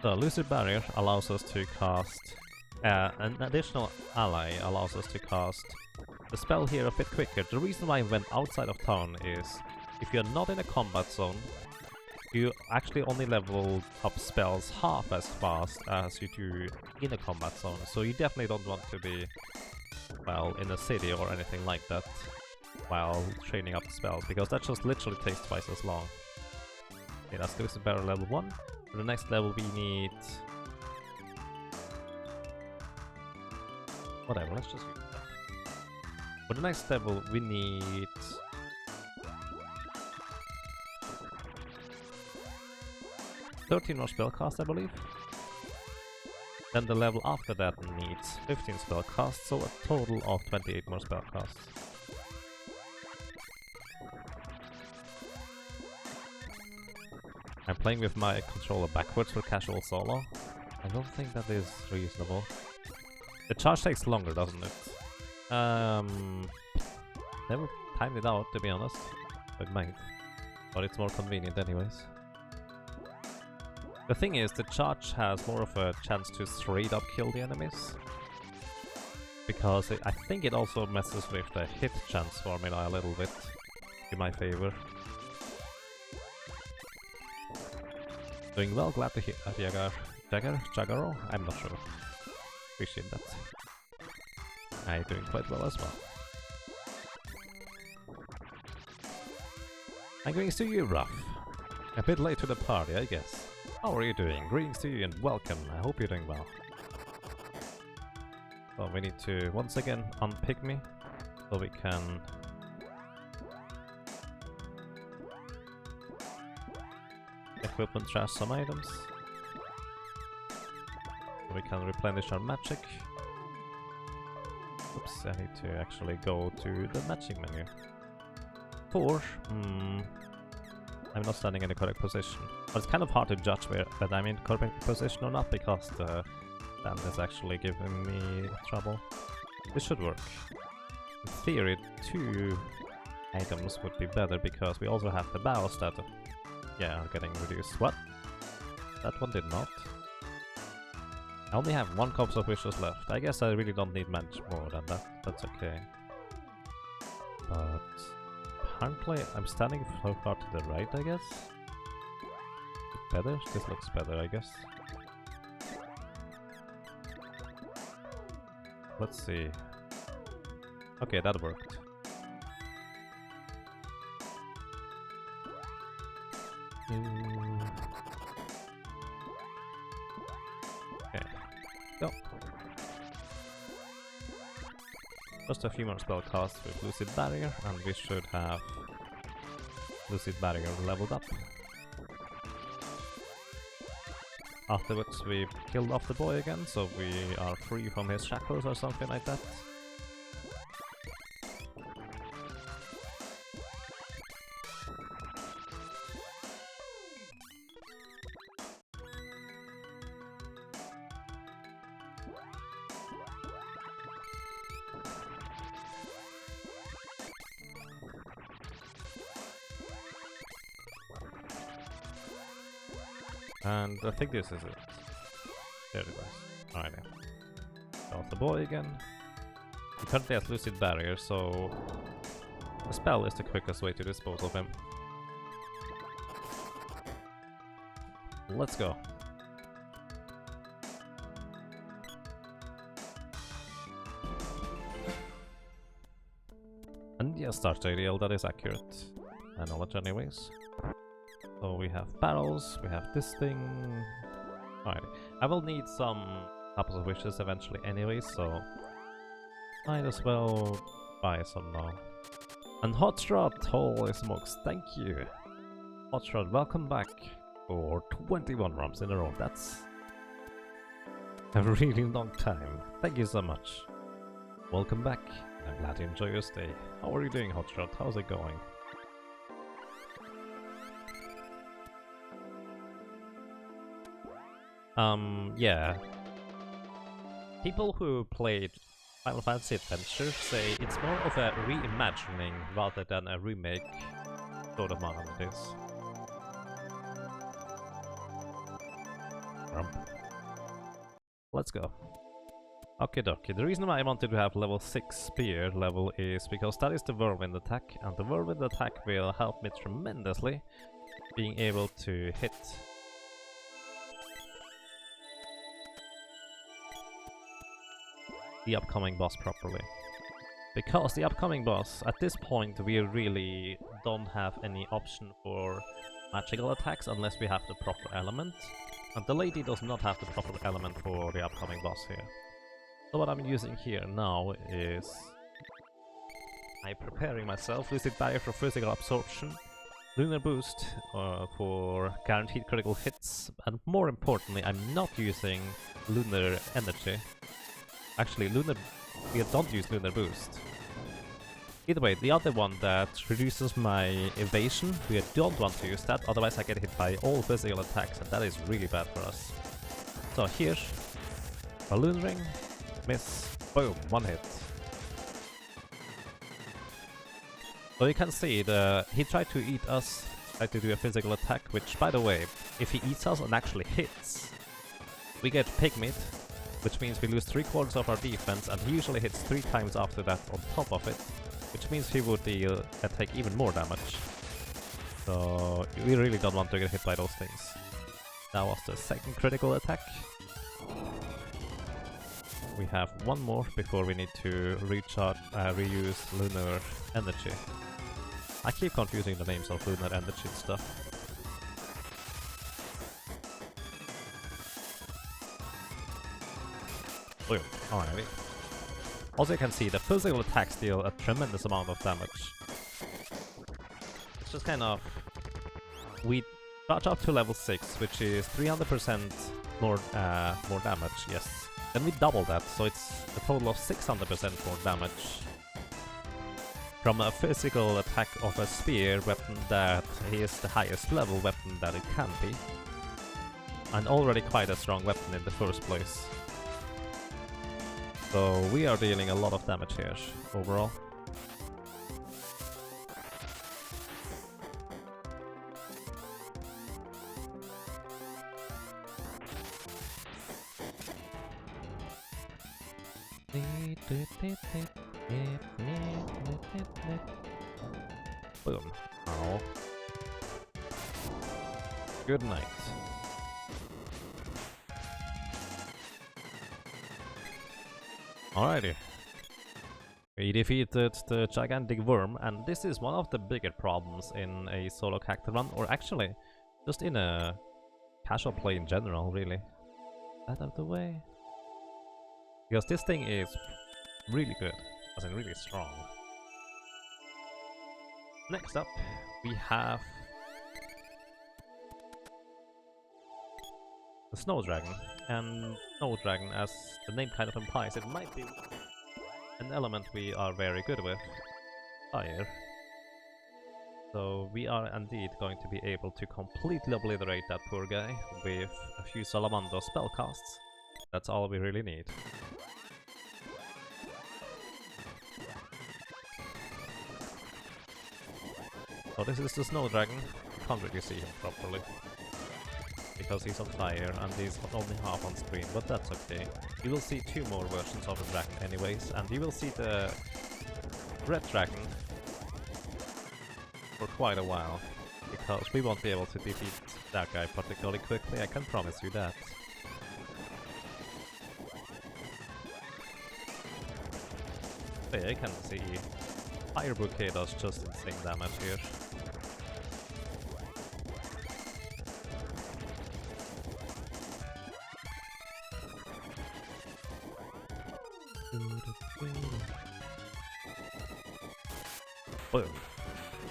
So, Lucid Barrier allows us to cast... an additional ally allows us to cast the spell here a bit quicker. The reason why I went outside of town is, if you're not in a combat zone, you actually only level up spells half as fast as you do in a combat zone. So you definitely don't want to be, well, in a city or anything like that while training up the spells, because that just literally takes twice as long. Okay, that's Lucid Barrier level 1. For the next level we need... whatever, let's just use that. For the next level we need... 13 more spellcasts, I believe. Then the level after that needs 15 spellcasts, so a total of 28 more spellcasts. I'm playing with my controller backwards for casual solo. I don't think that is reasonable. The charge takes longer, doesn't it? Never timed it out, to be honest. It might. But it's more convenient anyways. The thing is, the charge has more of a chance to straight up kill the enemies. Because I think it also messes with the hit chance formula a little bit in my favor. Doing well, glad to hear Jagaro? I'm not sure. Appreciate that. I'm doing quite well as well. And greetings to you, Ruff. A bit late to the party, I guess. How are you doing? Greetings to you and welcome. I hope you're doing well. So we need to once again unpick me so we can equipment trash some items. So we can replenish our magic. Oops, I need to actually go to the magic menu. 4. I'm not standing in the correct position. But it's kind of hard to judge whether I'm in the correct position or not, because the stand is actually giving me trouble. This should work. In theory, 2 items would be better, because we also have the bows that are getting reduced. What? That one did not. I only have 1 Cups of Wishes left. I guess I really don't need much more than that. That's okay. But apparently I'm standing so far to the right, I guess. Better? This looks better, I guess. Let's see. Okay, that worked. Okay, go. Just a few more spell casts with Lucid Barrier, and we should have Lucid Barrier leveled up. Afterwards we killed off the boy again, so we are free from his shackles or something like that. And I think this is it. There it is. Alright then. Got the boy again. He currently has Lucid Barrier, so the spell is the quickest way to dispose of him. Let's go. And yes, Start Radial, that is accurate. I knowledge anyways. So we have barrels, we have this thing. Alright, I will need some Apples of Wishes eventually anyway, so might as well buy some now. And Hotrod, holy smokes, thank you! Hotrod, welcome back for 21 ROMs in a row. That's A really long time. Thank you so much. Welcome back. I'm glad you enjoy your stay. How are you doing, Hotshot? How's it going? Yeah. People who played Final Fantasy Adventure say it's more of a reimagining rather than a remake sort of model it is. Let's go. Okay, dokie. The reason why I wanted to have level 6 spear level is because that is the whirlwind attack, and the whirlwind attack will help me tremendously being able to hit the upcoming boss properly. Because the upcoming boss, at this point, we really don't have any option for magical attacks unless we have the proper element. And the lady does not have the proper element for the upcoming boss here. So what I'm using here now is I'm preparing myself. Lucid Barrier for physical absorption, Lunar Boost for guaranteed critical hits, and more importantly, I'm not using Lunar Energy. Actually, we don't use Lunar Boost. Either way, the other one that reduces my evasion, we don't want to use that, otherwise I get hit by all physical attacks, and that is really bad for us. So here, Balloon Ring, miss, boom, one hit. So you can see he tried to eat us, tried to do a physical attack, which, by the way, if he eats us and actually hits, we get Pigmeat, which means we lose 3/4 of our defense, and he usually hits 3 times after that on top of it, which means he would take even more damage. So we really don't want to get hit by those things. That was the second critical attack. We have one more before we need to reuse Lunar Energy. I keep confusing the names of Lunar Energy and stuff. Boom. Alrighty. Also, you can see the physical attacks deal a tremendous amount of damage. It's just kind of... We charge up to level 6, which is 300% more damage, yes. Then we double that, so it's a total of 600% more damage. From a physical attack of a spear weapon that is the highest level weapon that it can be. And already quite a strong weapon in the first place. So we are dealing a lot of damage here, overall. Boom. Ow. Good night. Alrighty. We defeated the gigantic worm, and this is one of the bigger problems in a solo character run, or actually, just in a casual play in general, really. Out of the way. Because this thing is really good, as in really strong. Next up, we have the Snow Dragon. And Snow Dragon, as the name kind of implies, it might be an element we are very good with. Fire. So we are indeed going to be able to completely obliterate that poor guy with a few Salamander spellcasts. That's all we really need. So this is the Snow Dragon. You can't really see him properly, because he's on fire and he's only half on screen, but that's okay. You will see 2 more versions of the dragon anyways, and you will see the Red Dragon for quite a while, because we won't be able to defeat that guy particularly quickly, I can promise you that. So yeah, you can see Fire Bouquet does just insane damage here. Boom.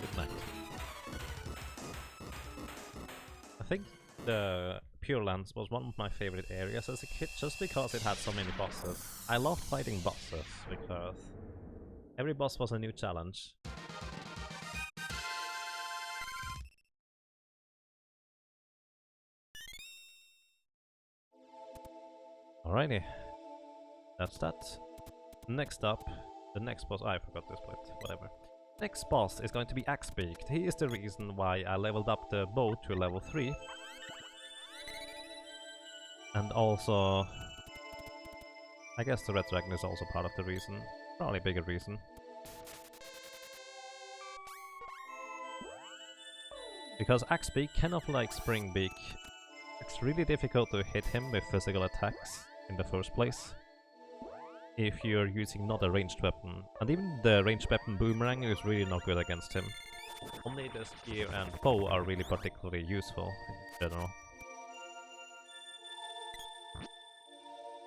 Good night. I think the Pure Lands was one of my favorite areas as a kid, just because it had so many bosses. I loved fighting bosses, because every boss was a new challenge. Alrighty, that's that. Next up, the next boss, I forgot this split, whatever. Next boss is going to be Axe-Beaked. He is the reason why I leveled up the bow to level 3. And also, I guess the Red Dragon is also part of the reason, probably a bigger reason. Because Axe-Beak, kind of like Spring-Beak, it's really difficult to hit him with physical attacks in the first place if you're using not a ranged weapon. And even the ranged weapon Boomerang is really not good against him. Only the spear and bow are really particularly useful in general.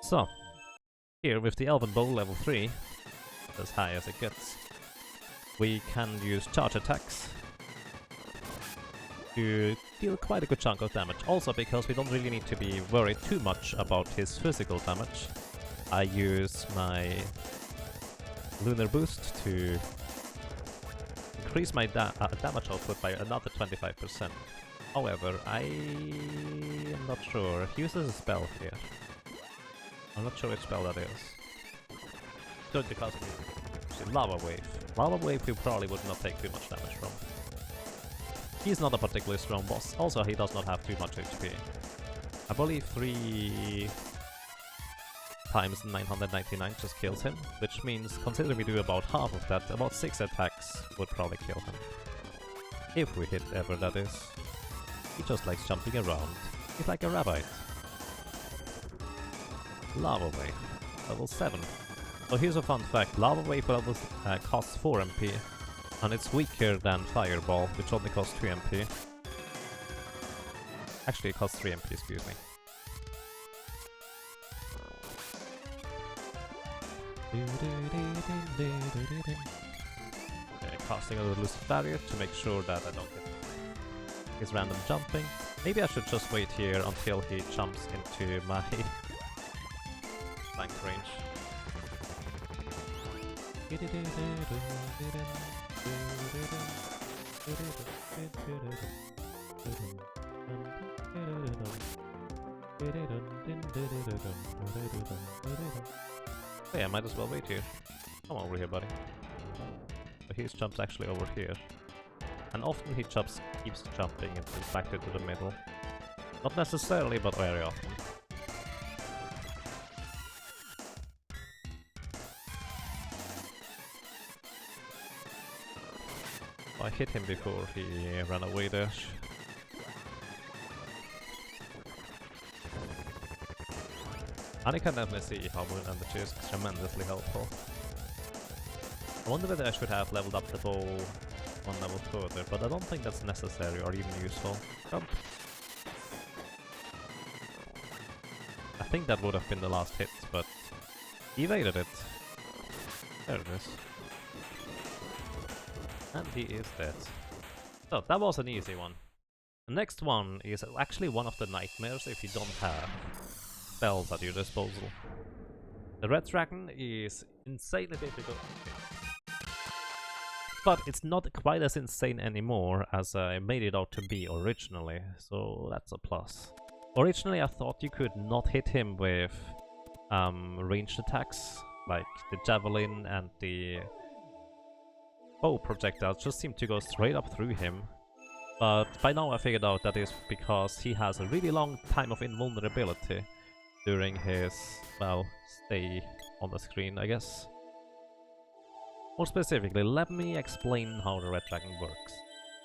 So, here with the Elven Bow level 3, as high as it gets, we can use charge attacks to deal quite a good chunk of damage. Also because we don't really need to be worried too much about his physical damage. I use my Lunar Boost to increase my damage output by another 25%. However, I am not sure. He uses a spell here. I'm not sure which spell that is. Good, because we Lava Wave. Lava Wave we probably would not take too much damage from. He's not a particularly strong boss. Also, he does not have too much HP. I believe 3 times 999 just kills him, which means, considering we do about half of that, about 6 attacks would probably kill him. If we hit ever, that is. He just likes jumping around. He's like a rabbit. Lava Wave, level 7. So here's a fun fact, Lava Wave level costs 4 MP, and it's weaker than Fireball, which only costs 2 MP. Actually, it costs 3 MP, excuse me. Okay, casting a Elusive Barrier to make sure that I don't get his random jumping. Maybe I should just wait here until he jumps into my flank range. Yeah, I might as well wait here. Come over here, buddy. So his jump's actually over here. And often he keeps jumping and back into the middle. Not necessarily, but very often. I hit him before he ran away there. And you can definitely see how Moon Ambush is tremendously helpful. I wonder whether I should have leveled up the bow one level further, but I don't think that's necessary or even useful. Jump! I think that would have been the last hit, but he evaded it. There it is. And he is dead. So, that was an easy one. The next one is actually one of the nightmares if you don't have spells at your disposal. The Red Dragon is insanely difficult, but it's not quite as insane anymore as I made it out to be originally, so that's a plus. Originally I thought you could not hit him with ranged attacks, like the Javelin and the bow projectiles just seem to go straight up through him. But by now I figured out that is because he has a really long time of invulnerability during his, well, stay on the screen, I guess. More specifically, let me explain how the Red Dragon works.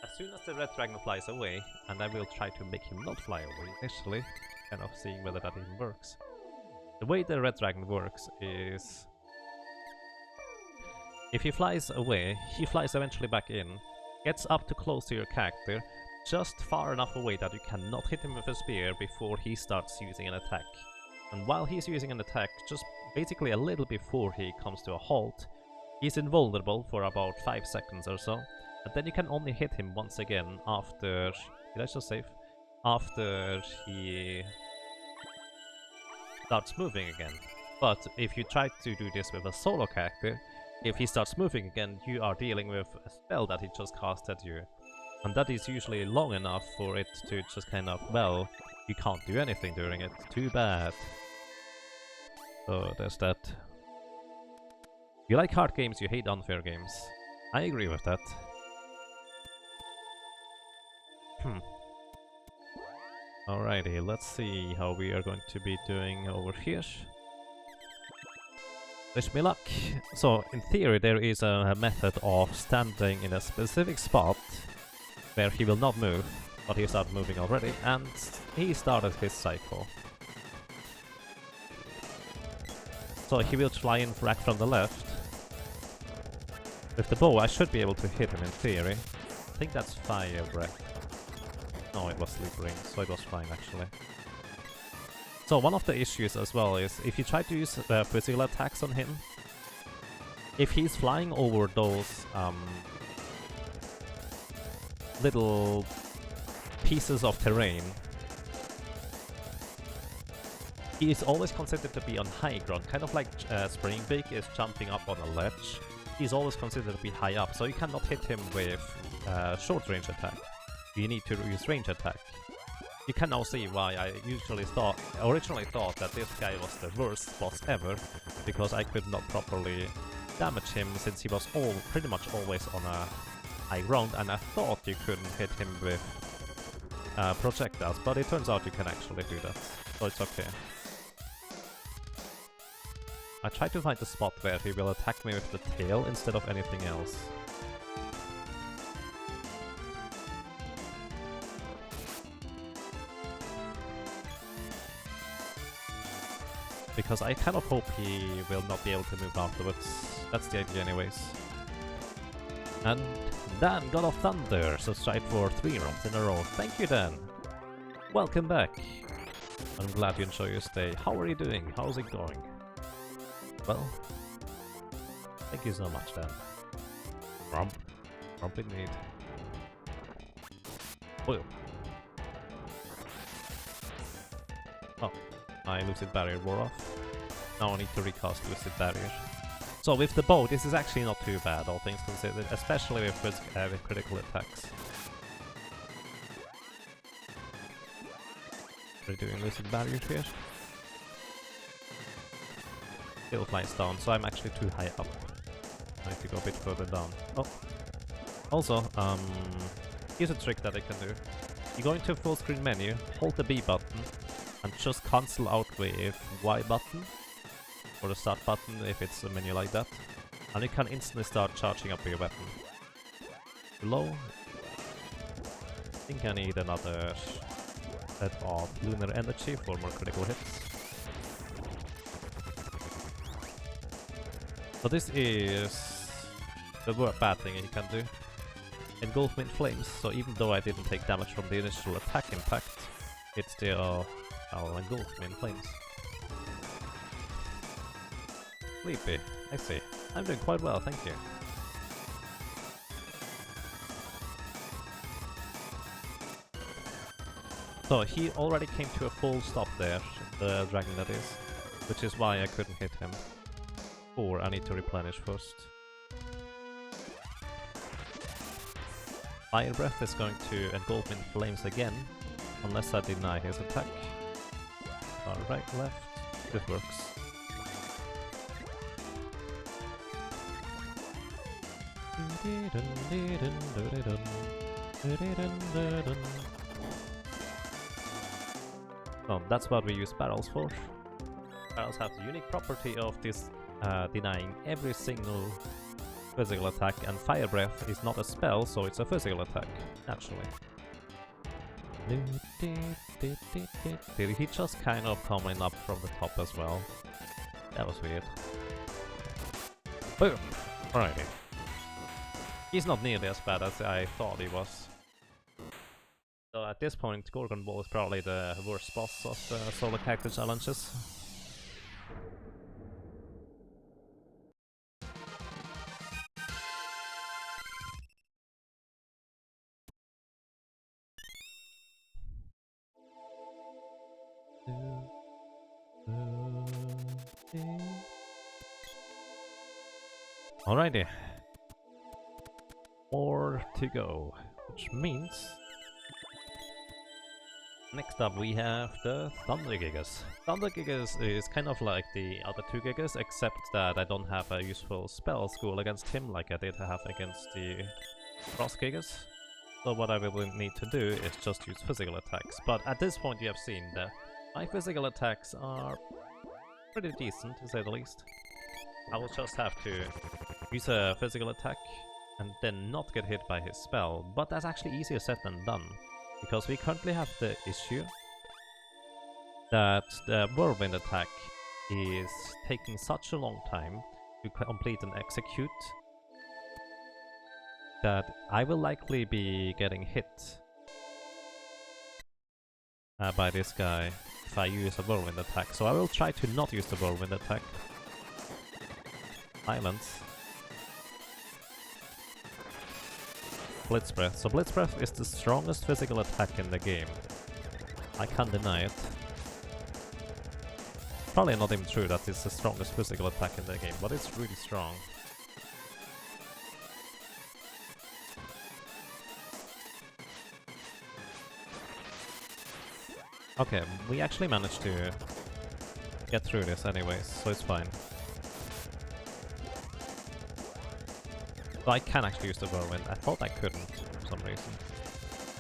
As soon as the Red Dragon flies away, and I will try to make him not fly away initially, kind of seeing whether that even works. The way the Red Dragon works is, if he flies away, he flies eventually back in, gets up to close to your character, just far enough away that you cannot hit him with a spear before he starts using an attack. And while he's using an attack, just basically a little before he comes to a halt, he's invulnerable for about 5 seconds or so, and then you can only hit him once again after... Did I just save? after he starts moving again. But if you try to do this with a solo character, if he starts moving again, you are dealing with a spell that he just cast at you. And that is usually long enough for it to just kind of, well, you can't do anything during it. Too bad. So there's that. You like hard games, you hate unfair games. I agree with that. Alrighty, let's see how we are going to be doing over here. Wish me luck. So, in theory, there is a method of standing in a specific spot where he will not move, but he started moving already, and he started his cycle. So he will try and frag from the left. With the bow, I should be able to hit him in theory. I think that's Fire Breath. No, it was Sleep Ring, so it was fine actually. So one of the issues as well is if you try to use physical attacks on him, if he's flying over those little pieces of terrain, he is always considered to be on high ground, kind of like Springbeak is jumping up on a ledge. He's always considered to be high up, so you cannot hit him with short range attack. You need to use range attack. You can now see why I originally thought that this guy was the worst boss ever, because I could not properly damage him since he was pretty much always on a high ground, and I thought you couldn't hit him with projectiles, but it turns out you can actually do that, so it's okay. I try to find a spot where he will attack me with the tail instead of anything else. Because I kind of hope he will not be able to move afterwards. That's the idea anyways. And Dan, God of Thunder, subscribed for 3 rounds in a row. Thank you, Dan! Welcome back! I'm glad you enjoy your stay. How are you doing? How's it going? Well, thank you so much, Dan. Rump. Rump indeed. Oil. Oh, my Lucid Barrier wore off. Now I need to recast Lucid Barrier. So with the bow, this is actually not too bad, all things considered, especially with critical attacks. Are we doing Lucid Barrier here? Still flies down, so I'm actually too high up. I need to go a bit further down. Oh. Also, here's a trick that I can do. You go into a full screen menu, hold the B button, and just cancel out with Y button, or the start button if it's a menu like that, and you can instantly start charging up your weapon. Low. I think I need another set of lunar energy for more critical hits. So this is the bad thing he can do. Engulfment Flames, so even though I didn't take damage from the initial attack impact, it's still engulf me in flames. Sleepy, I see. I'm doing quite well, thank you. So he already came to a full stop there, the dragon that is, which is why I couldn't hit him. Or I need to replenish first. Fire Breath is going to engulf in flames again, unless I deny his attack. Right, left. This works. So that's what we use barrels for. Barrels have the unique property of this denying every single physical attack, and Fire Breath is not a spell, so it's a physical attack, naturally. Did he just kind of coming up from the top as well? That was weird. Boom! Alrighty. He's not nearly as bad as I thought he was. So at this point, Gorgon Ball is probably the worst boss of the solo character challenges. Alrighty. More to go, which means next up we have the Thunder Gigas. Thunder Gigas is kind of like the other two Gigas, except that I don't have a useful spell school against him like I did have against the Frost Gigas. So what I will need to do is just use physical attacks. But at this point you have seen that my physical attacks are pretty decent, to say the least. I will just have to use a physical attack and then not get hit by his spell, but that's actually easier said than done, because we currently have the issue that the whirlwind attack is taking such a long time to complete and execute that I will likely be getting hit by this guy if I use a whirlwind attack, so I will try to not use the whirlwind attack. Silence. Blitz Breath. So Blitz Breath is the strongest physical attack in the game. I can't deny it. Probably not even true that it's the strongest physical attack in the game, but it's really strong. Okay, we actually managed to get through this anyways, so it's fine. So I can actually use the whirlwind. I thought I couldn't for some reason.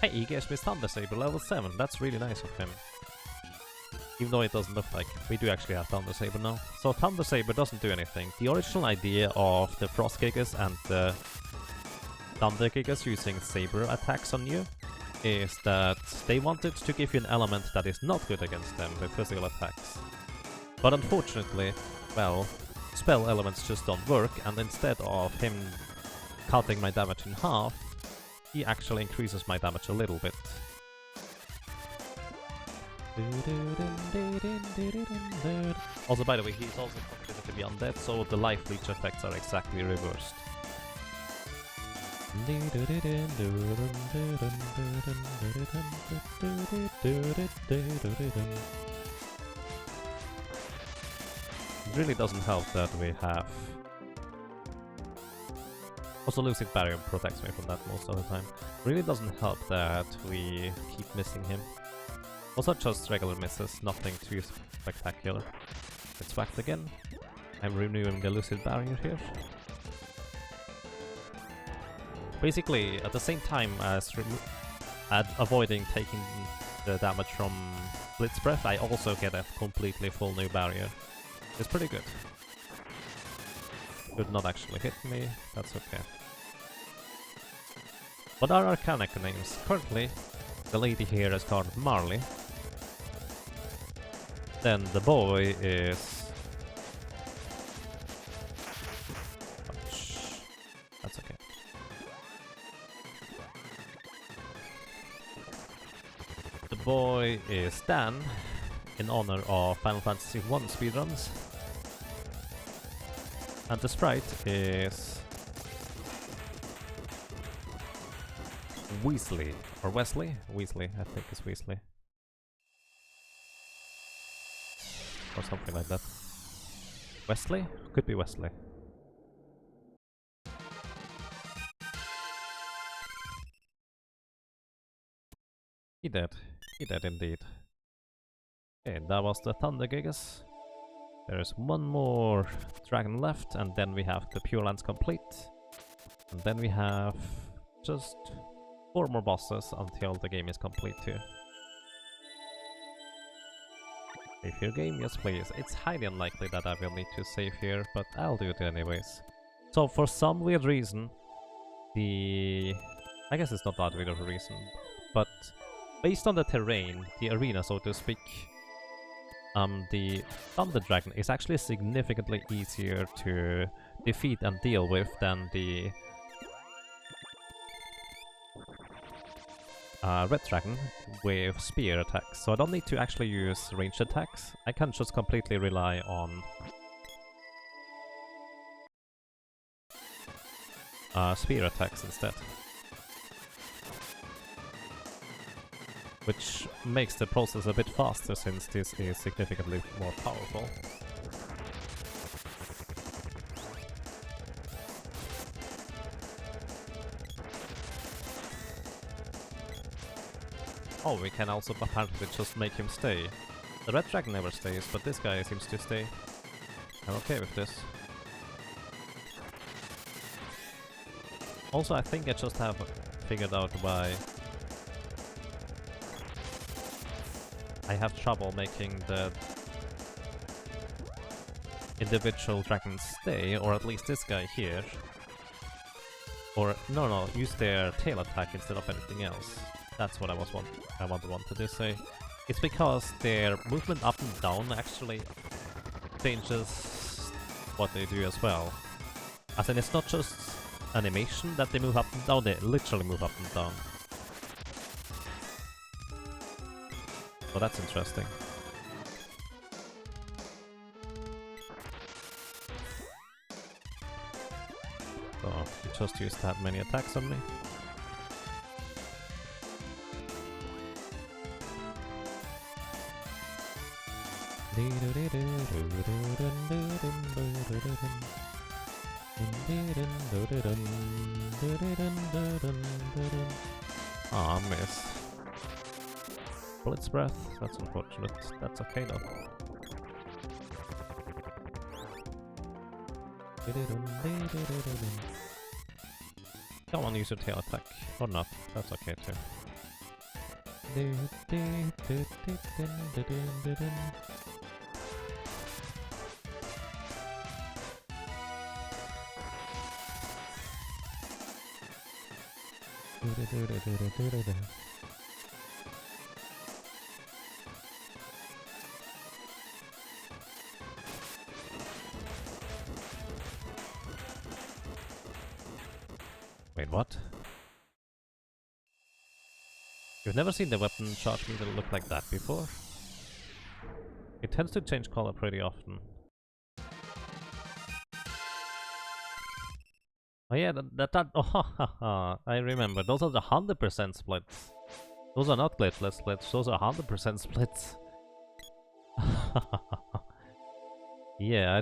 Hey, he gives me Thunder Saber level 7. That's really nice of him. Even though it doesn't look like it. We do actually have Thunder Saber now. So Thunder Saber doesn't do anything. The original idea of the Frost Gigas and the Thunder Gigas using Saber attacks on you is that they wanted to give you an element that is not good against them with physical attacks. But unfortunately, well, spell elements just don't work, and instead of him cutting my damage in half, he actually increases my damage a little bit. Also, by the way, he's also considered to be undead, so the life leech effects are exactly reversed. It really doesn't help that we have... Also, Lucid Barrier protects me from that most of the time. Really doesn't help that we keep missing him. Also just regular misses, nothing too spectacular. It's whacked again. I'm renewing the Lucid Barrier here. Basically, at the same time as avoiding taking the damage from Blitz Breath, I also get a completely full new barrier. It's pretty good. Could not actually hit me, that's okay. What are our Kaneka names? Currently, the lady here is called Marley. Then the boy is... Ouch. That's okay. The boy is Dan, in honor of Final Fantasy 1 speedruns. And the sprite is... Weasley, or Wesley? Weasley, I think it's Weasley. Or something like that. Wesley? Could be Wesley. He did indeed. Okay, that was the Thunder Gigas. There's one more dragon left, and then we have the Pure Lands complete. And then we have just 4 more bosses until the game is complete too. Save your game, yes please. It's highly unlikely that I will need to save here, but I'll do it anyways. So for some weird reason, I guess it's not that weird of a reason, but based on the terrain, the arena so to speak, the Thunder Dragon is actually significantly easier to defeat and deal with than the Red Dragon with spear attacks. So I don't need to actually use ranged attacks. I can just completely rely on spear attacks instead. Which makes the process a bit faster since this is significantly more powerful. Oh, we can also apparently just make him stay. The red dragon never stays, but this guy seems to stay. I'm okay with this. Also, I think I just have figured out why I have trouble making the individual dragons stay, or at least this guy here. Or, no, use their tail attack instead of anything else. That's what I wanted to say. It's because their movement up and down actually changes what they do as well. As in, it's not just animation that they move up and down, they literally move up and down. So that's interesting. So, he just used that many attacks on me. Ah, miss. Blitz breath, that's unfortunate. That's okay though. Come on, use your tail attack. Or not, that's okay too. Wait, what? You've never seen the weapon charge meter look like that before? It tends to change color pretty often. Oh yeah, oh, I remember. Those are the 100% splits. Those are not glitchless splits, those are 100% splits. Yeah,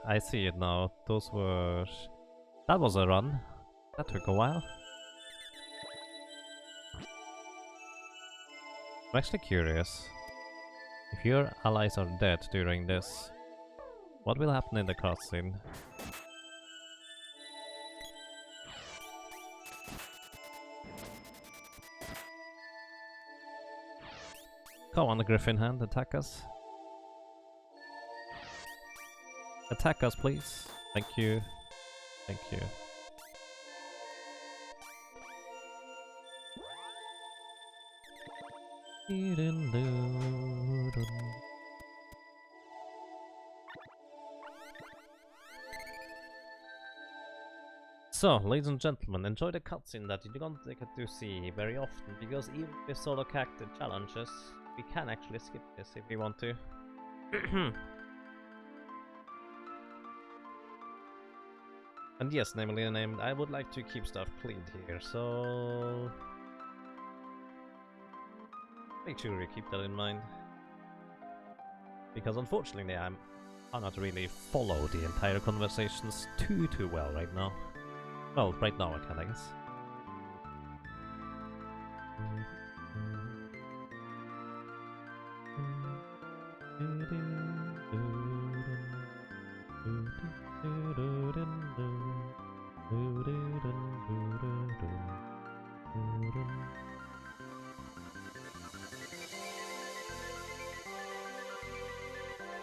I see it now. Those were... That was a run. That took a while. I'm actually curious. If your allies are dead during this, what will happen in the cutscene? Come on, the Griffin Hand, attack us. Attack us, please. Thank you. Thank you. So, ladies and gentlemen, enjoy the cutscene that you don't get to see very often, because even with solo character challenges, we can actually skip this if we want to. And yes, namely named, I would like to keep stuff cleaned here, so... make sure you keep that in mind. Because unfortunately I cannot really follow the entire conversations too well right now. Well, right now I can, I guess.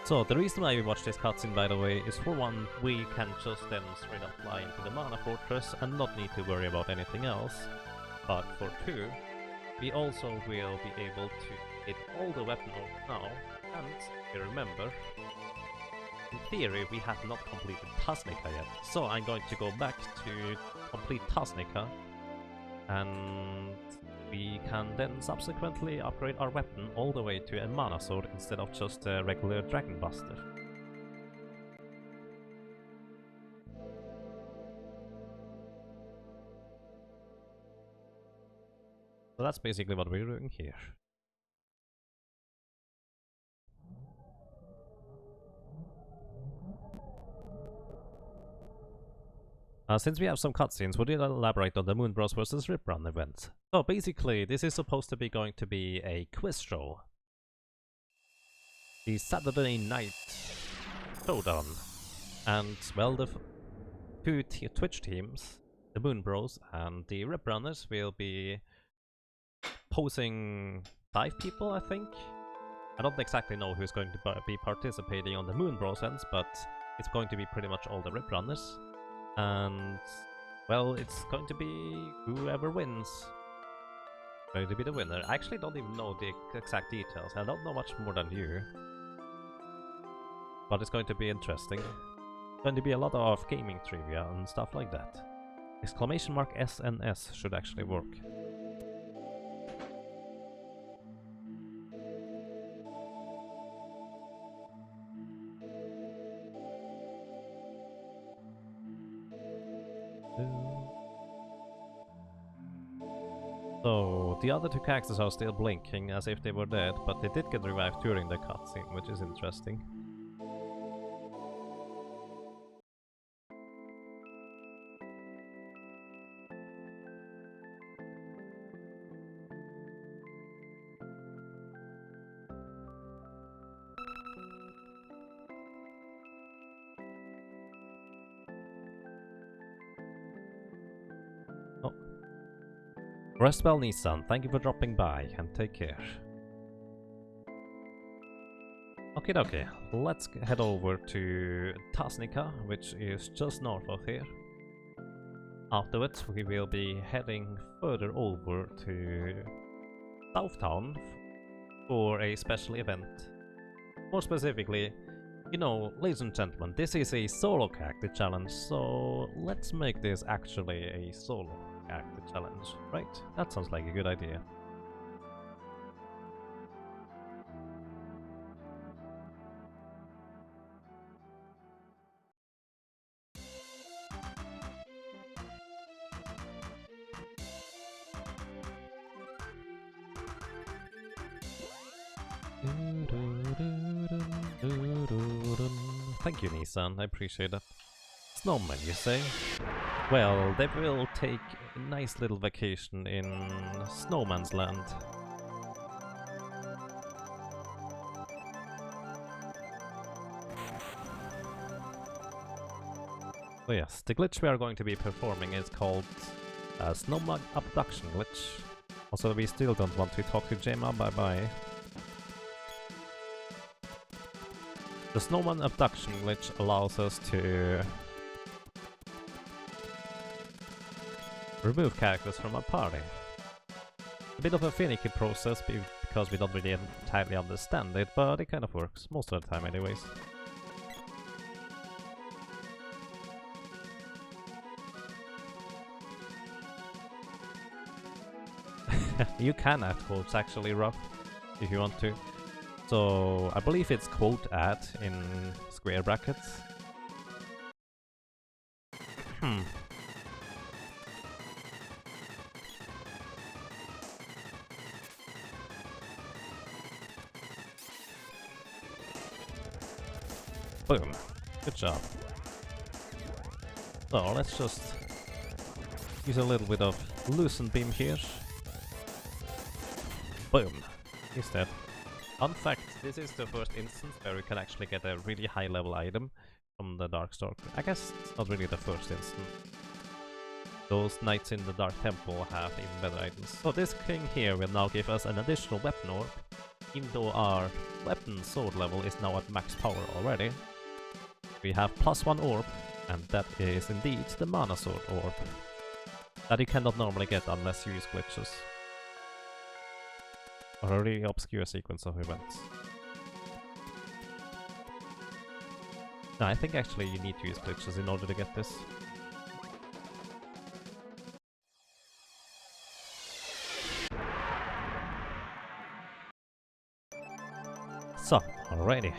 So, the reason why we watch this cutscene, by the way, is for one, we can just then straight up fly into the Mana Fortress and not need to worry about anything else. But for two, we also will be able to hit all the weapon off now, and if you remember, in theory we have not completed Tasnica yet, so I'm going to go back to complete Tasnica, and we can then subsequently upgrade our weapon all the way to a Mana Sword instead of just a regular Dragon Buster. So that's basically what we're doing here. Since we have some cutscenes, would you elaborate on the Moon Bros vs. Rip Run event? So basically, this is supposed to be going to be a quiz show. The Saturday Night Showdown. And, well, the two Twitch teams, the Moon Bros and the Rip Runners, will be posing 5 people, I think. I don't exactly know who's going to be participating on the Moon Bros ends, but it's going to be pretty much all the Rip Runners. And, well, it's going to be whoever wins. Going to be the winner. I actually don't even know the exact details. I don't know much more than you. But it's going to be interesting. Going to be a lot of gaming trivia and stuff like that. Exclamation mark SNS should actually work. So, the other 2 characters are still blinking as if they were dead, but they did get revived during the cutscene, which is interesting. Rest well, Nissan. Thank you for dropping by, and take care. Okay, okay. Let's head over to Tasnica, which is just north of here. Afterwards, we will be heading further over to Southtown for a special event. More specifically, you know, ladies and gentlemen, this is a solo character challenge, so let's make this actually a solo character challenge, right? That sounds like a good idea. Thank you, Nissan. I appreciate it. Snowman, you say? Well, they will take a nice little vacation in Snowman's Land. So yes, the glitch we are going to be performing is called Snowman Abduction Glitch. Also, we still don't want to talk to Gemma, bye-bye. The Snowman Abduction Glitch allows us to remove characters from a party. A bit of a finicky process because we don't really entirely understand it, but it kind of works, most of the time anyways. You can add quotes actually, Rough, if you want to. So, I believe it's quote add in square brackets. Boom. Good job. So, let's just use a little bit of loosen beam here. Boom. He's dead. Fun fact, this is the first instance where we can actually get a really high level item from the Darkstalker. I guess it's not really the first instance. Those knights in the Dark Temple have even better items. So this king here will now give us an additional weapon orb, even though our weapon sword level is now at max power already. We have +1 orb, and that is indeed the Mana Sword orb. That you cannot normally get unless you use glitches. Or a really obscure sequence of events. No, I think actually you need to use glitches in order to get this. So, alrighty.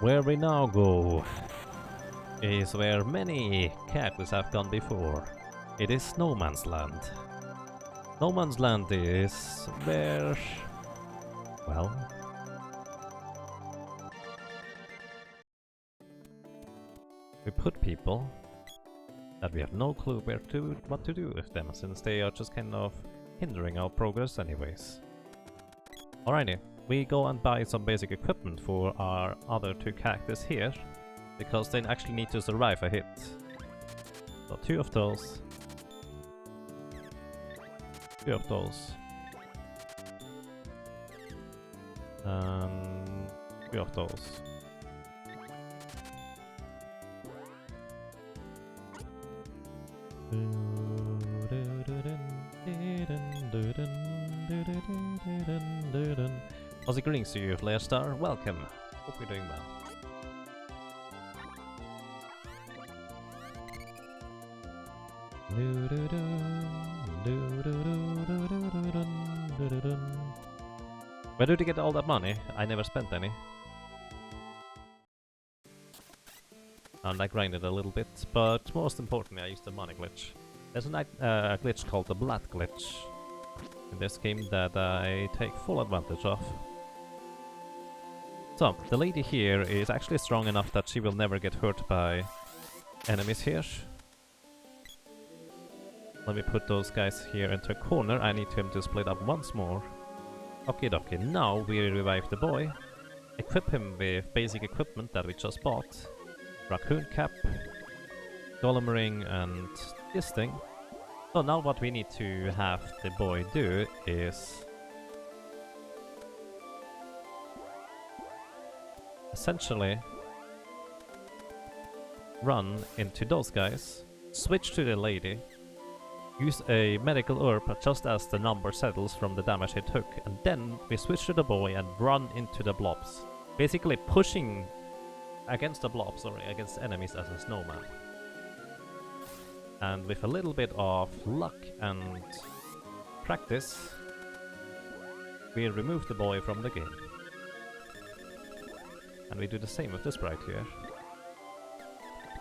Where we now go is where many characters have gone before. It is Snowman's Land. Snowman's Land is where, well, we put people that we have no clue what to do with them, since they are just kind of hindering our progress anyways. Alrighty, we go and buy some basic equipment for our other two characters here, because they actually need to survive a hit. So 2 of those. 2 of those. And 2 of those. How's it greetings to you, Flairstar? Welcome. Hope you're doing well. Where did you get all that money? I never spent any. I grinded a little bit, but most importantly I used the money glitch. There's a glitch called the Blood glitch in this game that I take full advantage of. So, the lady here is actually strong enough that she will never get hurt by enemies here. Let me put those guys here into a corner. I need him to split up once more. Okay, dokie. Now we revive the boy, equip him with basic equipment that we just bought. Raccoon cap, golem ring, and this thing. So now what we need to have the boy do is essentially run into those guys, switch to the lady, use a medical herb just as the number settles from the damage he took, and then we switch to the boy and run into the blobs. Basically pushing against the blobs, or against enemies as a snowman. And with a little bit of luck and practice, we remove the boy from the game. And we do the same with the sprite here.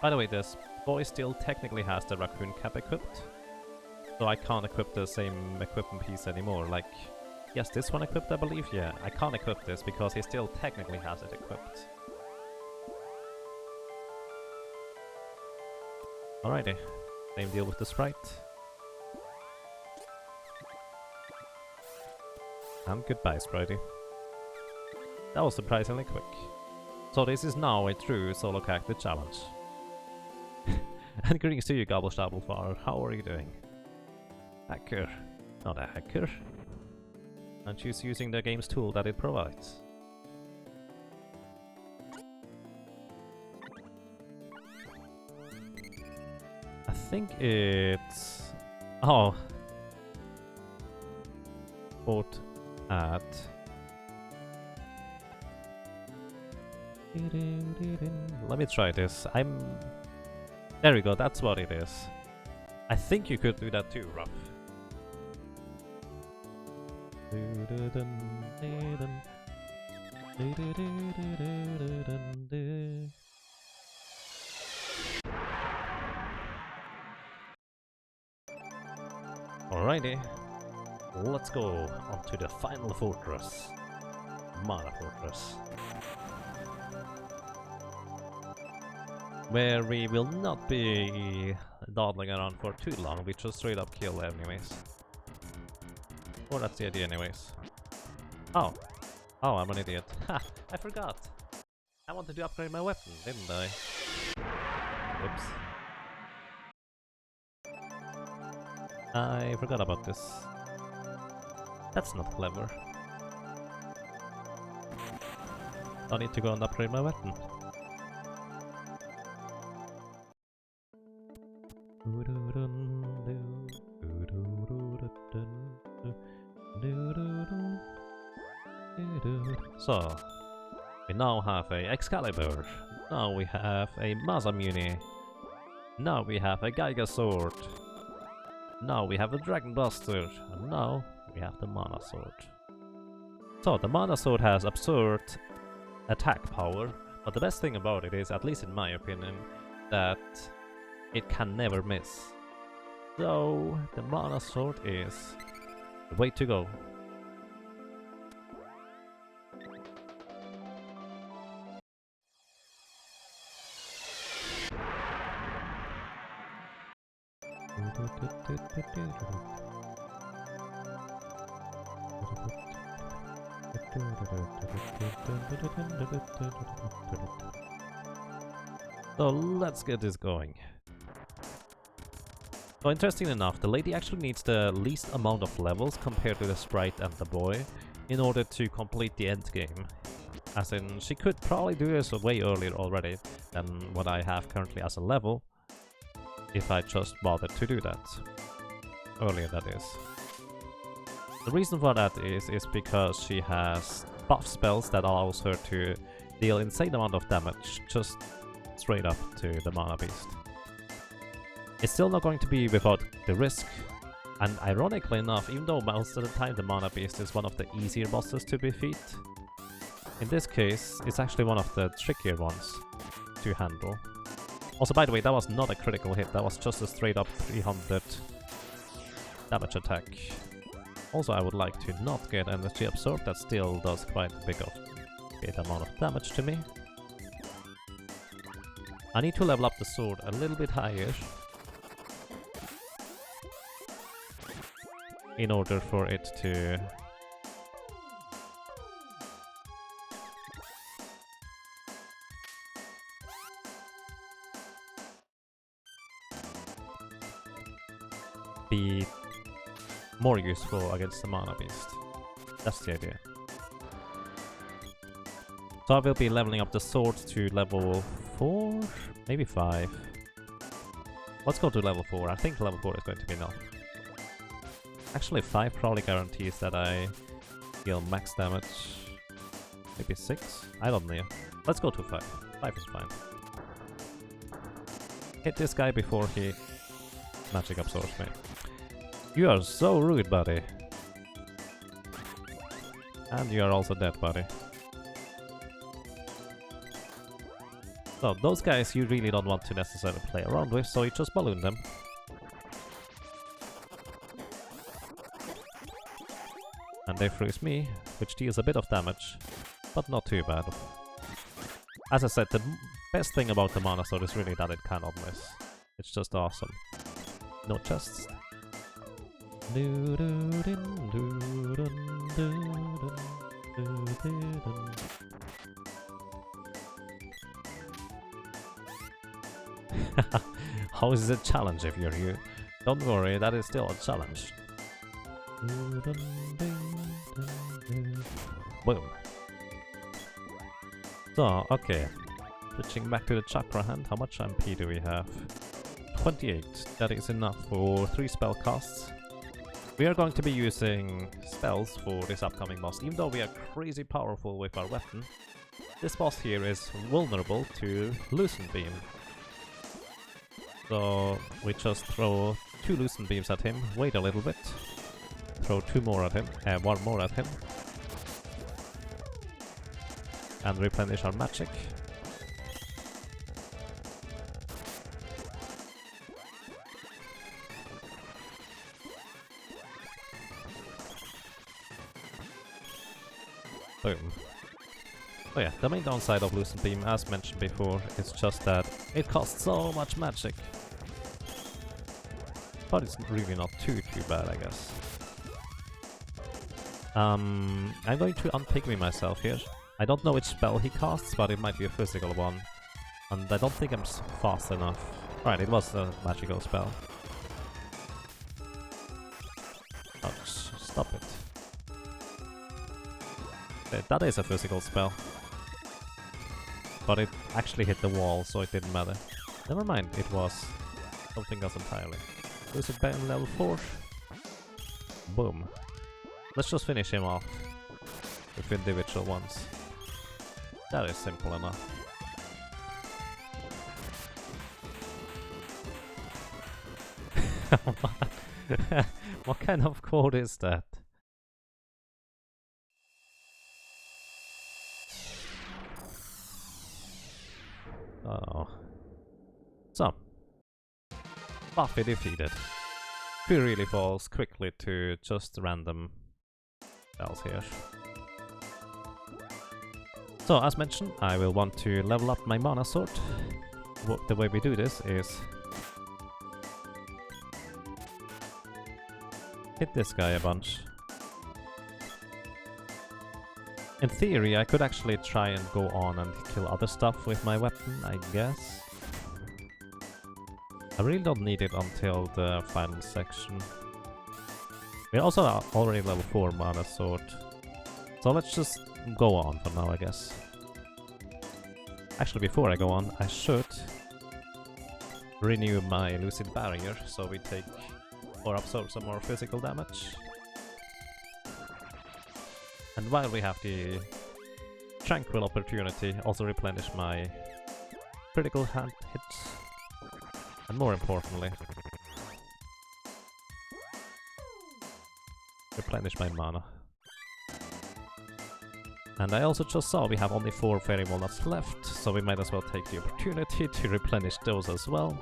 By the way, this boy still technically has the raccoon cap equipped, so I can't equip the same equipment piece anymore. Like, yes, this one equipped, I believe. Yeah, I can't equip this because he still technically has it equipped. Alrighty, same deal with the sprite. And goodbye, Spritey. That was surprisingly quick. So this is now a true solo character challenge. And greetings to you, Gobblestabblefar. How are you doing? Hacker. Not a hacker. And she's using the game's tool that it provides. I think it's... Oh. Port at... Let me try this. There we go, that's what it is. I think you could do that too, Ruff. Alrighty, let's go on to the final fortress, Mana Fortress, where we will not be dawdling around for too long. We just straight up kill anyways. Or that's the idea anyways. Oh, I'm an idiot. Ha! I forgot! I wanted to upgrade my weapon, didn't I? Whoops. I forgot about this. That's not clever. I need to go and upgrade my weapon. So, we now have a Excalibur, now we have a Masamune, now we have a Geiger Sword, now we have a Dragon Buster, and now we have the Mana Sword. So, the Mana Sword has absurd attack power, but the best thing about it is, at least in my opinion, that it can never miss. So, the Mana Sword is the way to go. So let's get this going. So interesting enough, the lady actually needs the least amount of levels compared to the sprite and the boy in order to complete the end game. As in, she could probably do this way earlier already than what I have currently as a level, if I just bothered to do that. Earlier, that is. The reason for that is because she has buff spells that allows her to deal insane amount of damage just straight up to the Mana Beast. It's still not going to be without the risk, and ironically enough, even though most of the time the Mana Beast is one of the easier bosses to defeat, in this case it's actually one of the trickier ones to handle. Also, by the way, that was not a critical hit, that was just a straight up 300 damage attack. Also, I would like to not get energy absorbed, that still does quite a big amount of damage to me. I need to level up the sword a little bit higher in order for it to be more useful against the Mana Beast. That's the idea. So I will be leveling up the sword to level 4? Maybe 5. Let's go to level 4. I think level 4 is going to be enough. Actually 5 probably guarantees that I deal max damage. Maybe 6? I don't know. Let's go to 5. 5 is fine. Hit this guy before he magic absorbs me. You are so rude, buddy. And you are also dead, buddy. So, those guys you really don't want to necessarily play around with, so you just balloon them. And they freeze me, which deals a bit of damage, but not too bad. As I said, the best thing about the Mana Sword is really that it cannot miss. It's just awesome. No chests. How is it a challenge if you're here? Don't worry, that is still a challenge. Boom. So, okay. Switching back to the chakra hand, how much MP do we have? 28. That is enough for 3 spell casts. We are going to be using spells for this upcoming boss. Even though we are crazy powerful with our weapon, this boss here is vulnerable to Loosen Beam. So we just throw 2 Loosen Beams at him, wait a little bit, throw 2 more at him, 1 more at him, and replenish our magic. Boom. Oh yeah, the main downside of Loosen Beam, as mentioned before, is just that it costs so much magic. But it's really not too bad, I guess. I'm going to unpygmy myself here. I don't know which spell he casts, but it might be a physical one. And I don't think I'm fast enough. Right, it was a magical spell. Oh, stop it. That is a physical spell. But it actually hit the wall, so it didn't matter. Never mind, it was something else entirely. Is it back in level 4? Boom. Let's just finish him off with individual ones. That is simple enough. What kind of quote is that? Oh. So. Buffy defeated. He really falls quickly to just random spells here. So, as mentioned, I will want to level up my Mana Sword. The way we do this is hit this guy a bunch. In theory, I could actually try and go on and kill other stuff with my weapon, I guess. I really don't need it until the final section. We're also already level 4 mana sword. So let's just go on for now, I guess. Actually, before I go on, I should renew my Lucid Barrier, so we take or absorb some more physical damage. And while we have the tranquil opportunity, also replenish my critical hand hits. And more importantly, replenish my mana. And I also just saw we have only 4 Fairy Walnuts left, so we might as well take the opportunity to replenish those as well.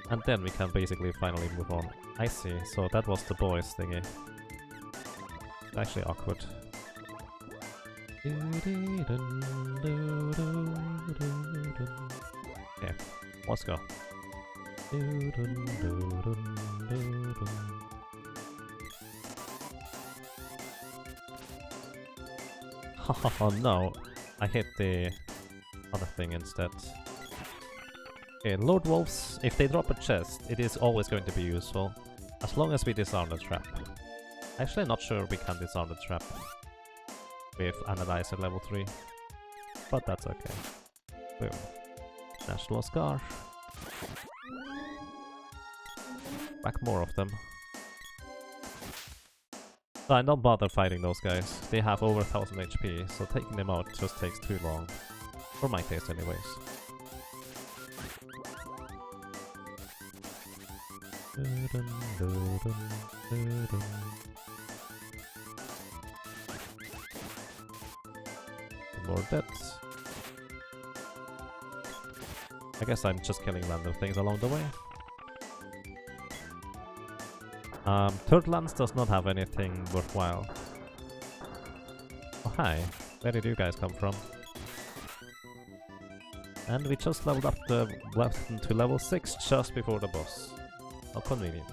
And then we can basically finally move on. I see, so that was the boys thingy. Actually awkward. Okay, let's go. Oh no, I hit the other thing instead. Okay, Lord Wolves, if they drop a chest, it is always going to be useful, as long as we disarm the trap. Actually, not sure we can disarm the trap with Analyzer level 3, but that's okay. Boom. National Scar. Back more of them. Fine, don't bother fighting those guys. They have over 1000 HP, so taking them out just takes too long. For my taste anyways. More deaths. I guess I'm just killing random things along the way. Turtlands does not have anything worthwhile. Oh hi, where did you guys come from? And we just leveled up the weapon to level 6 just before the boss. How convenient.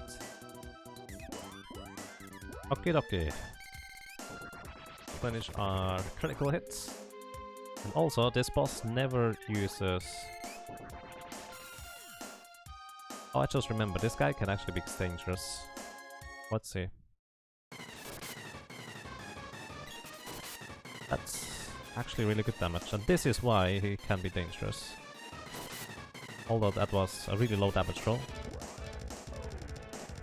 Okie dokie. Replenish our critical hits. And also, this boss never uses... Oh, I just remember, this guy can actually be dangerous. Let's see. That's actually really good damage, and this is why he can be dangerous. Although that was a really low damage roll.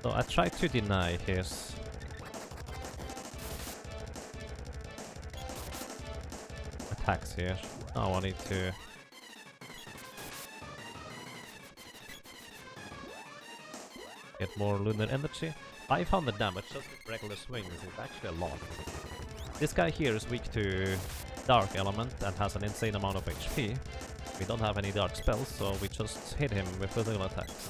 So I tried to deny his... attacks here. Now I need to... get more lunar energy. 500 damage just with regular swings is actually a lot. This guy here is weak to Dark Element and has an insane amount of HP. We don't have any dark spells, so we just hit him with physical attacks.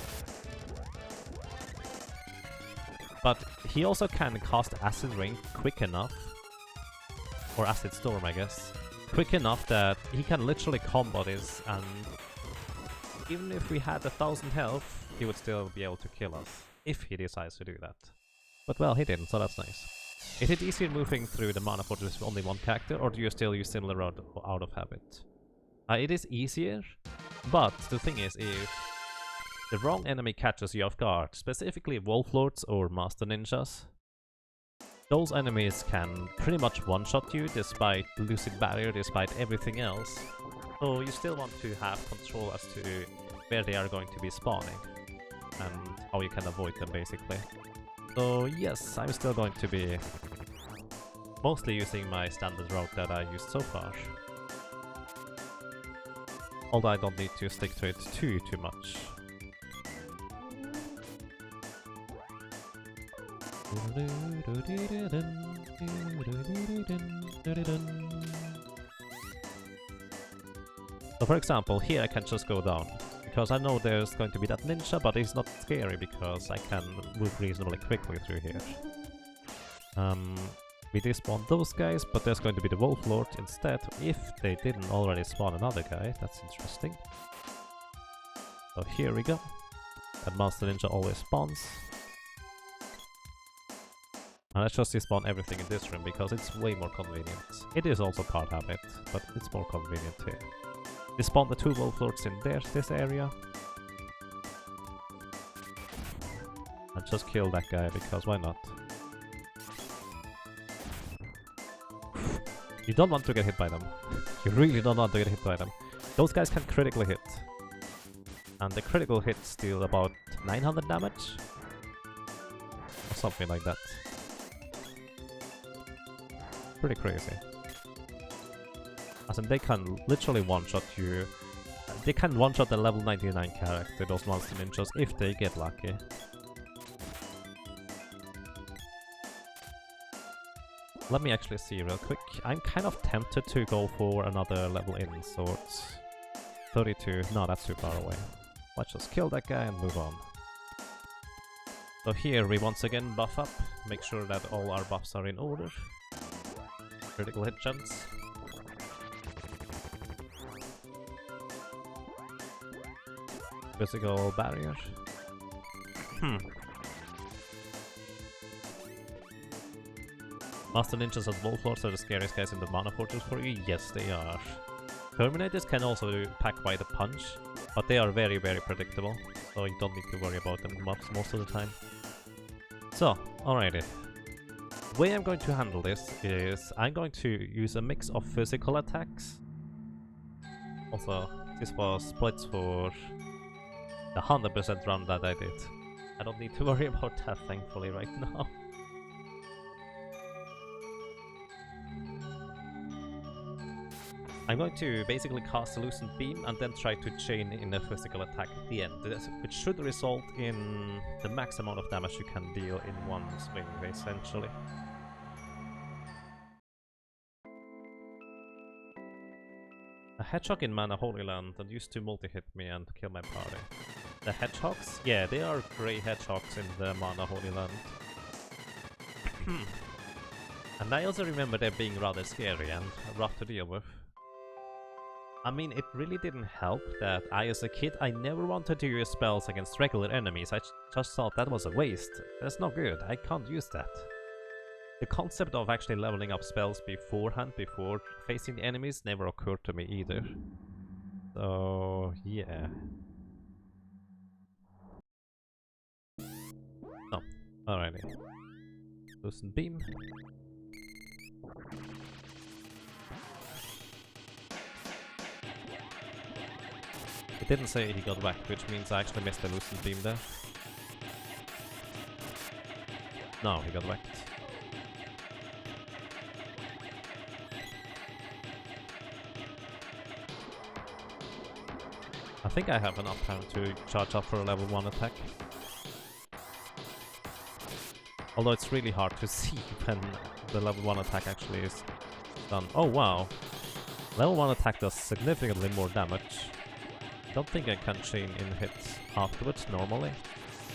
But he also can cast Acid Ring quick enough, or Acid Storm I guess, quick enough that he can literally combo this, and even if we had 1000 health, he would still be able to kill us, if he decides to do that. But well, he didn't, so that's nice. Is it easier moving through the Mana Fortress with only one character, or do you still use similar out of habit? It is easier, but the thing is, if the wrong enemy catches you off guard, specifically Wolf Lords or Master Ninjas, those enemies can pretty much one-shot you despite Lucid Barrier, despite everything else. So you still want to have control as to where they are going to be spawning and how you can avoid them basically. So yes, I'm still going to be mostly using my standard route that I used so far. Although I don't need to stick to it too much. So for example, here I can just go down, because I know there's going to be that ninja, but it's not scary because I can move reasonably quickly through here. We despawn those guys, but there's going to be the Wolf Lord instead, if they didn't already spawn another guy. That's interesting. So here we go. And Master Ninja always spawns. And let's just despawn everything in this room because it's way more convenient. It is also card habit, but it's more convenient here. Despawn the 2 Wolf Lords in this area. And just kill that guy because why not? You don't want to get hit by them. You really don't want to get hit by them. Those guys can critically hit. And the critical hits deal about 900 damage? Or something like that. Pretty crazy. As in, they can literally one-shot you. They can one-shot the level 99 character, those monster ninjas, if they get lucky. Let me actually see real quick. I'm kind of tempted to go for another level in swords. 32. No, that's too far away. Let's just kill that guy and move on. So here we once again buff up. Make sure that all our buffs are in order. Critical hit chance. Physical barrier. Master Ninjas and Wolf Lords are the scariest guys in the Mana Fortress for you? Yes, they are. Terminators can also pack by the punch, but they are very, very predictable, so you don't need to worry about them most of the time. So, alrighty. The way I'm going to handle this is I'm going to use a mix of physical attacks. Also, this was splits for the 100% run that I did. I don't need to worry about that, thankfully, right now. I'm going to basically cast a Lucent Beam and then try to chain in a physical attack at the end, which should result in the max amount of damage you can deal in one swing, essentially. A hedgehog in Mana Holy Land and used to multi-hit me and kill my party. The hedgehogs? Yeah, they are grey hedgehogs in the Mana Holy Land. And I also remember them being rather scary and rough to deal with. I mean, it really didn't help that as a kid, I never wanted to use spells against regular enemies. I just thought that was a waste. That's not good. I can't use that. The concept of actually leveling up spells beforehand, before facing the enemies, never occurred to me either. So, yeah. Oh, alrighty. Lucent Beam. It didn't say he got whacked, which means I actually missed the Lucent Beam there. No, he got whacked. I think I have enough time to charge up for a level 1 attack. Although it's really hard to see when the level 1 attack actually is done. Oh wow! Level 1 attack does significantly more damage. Don't think I can chain in hits afterwards normally,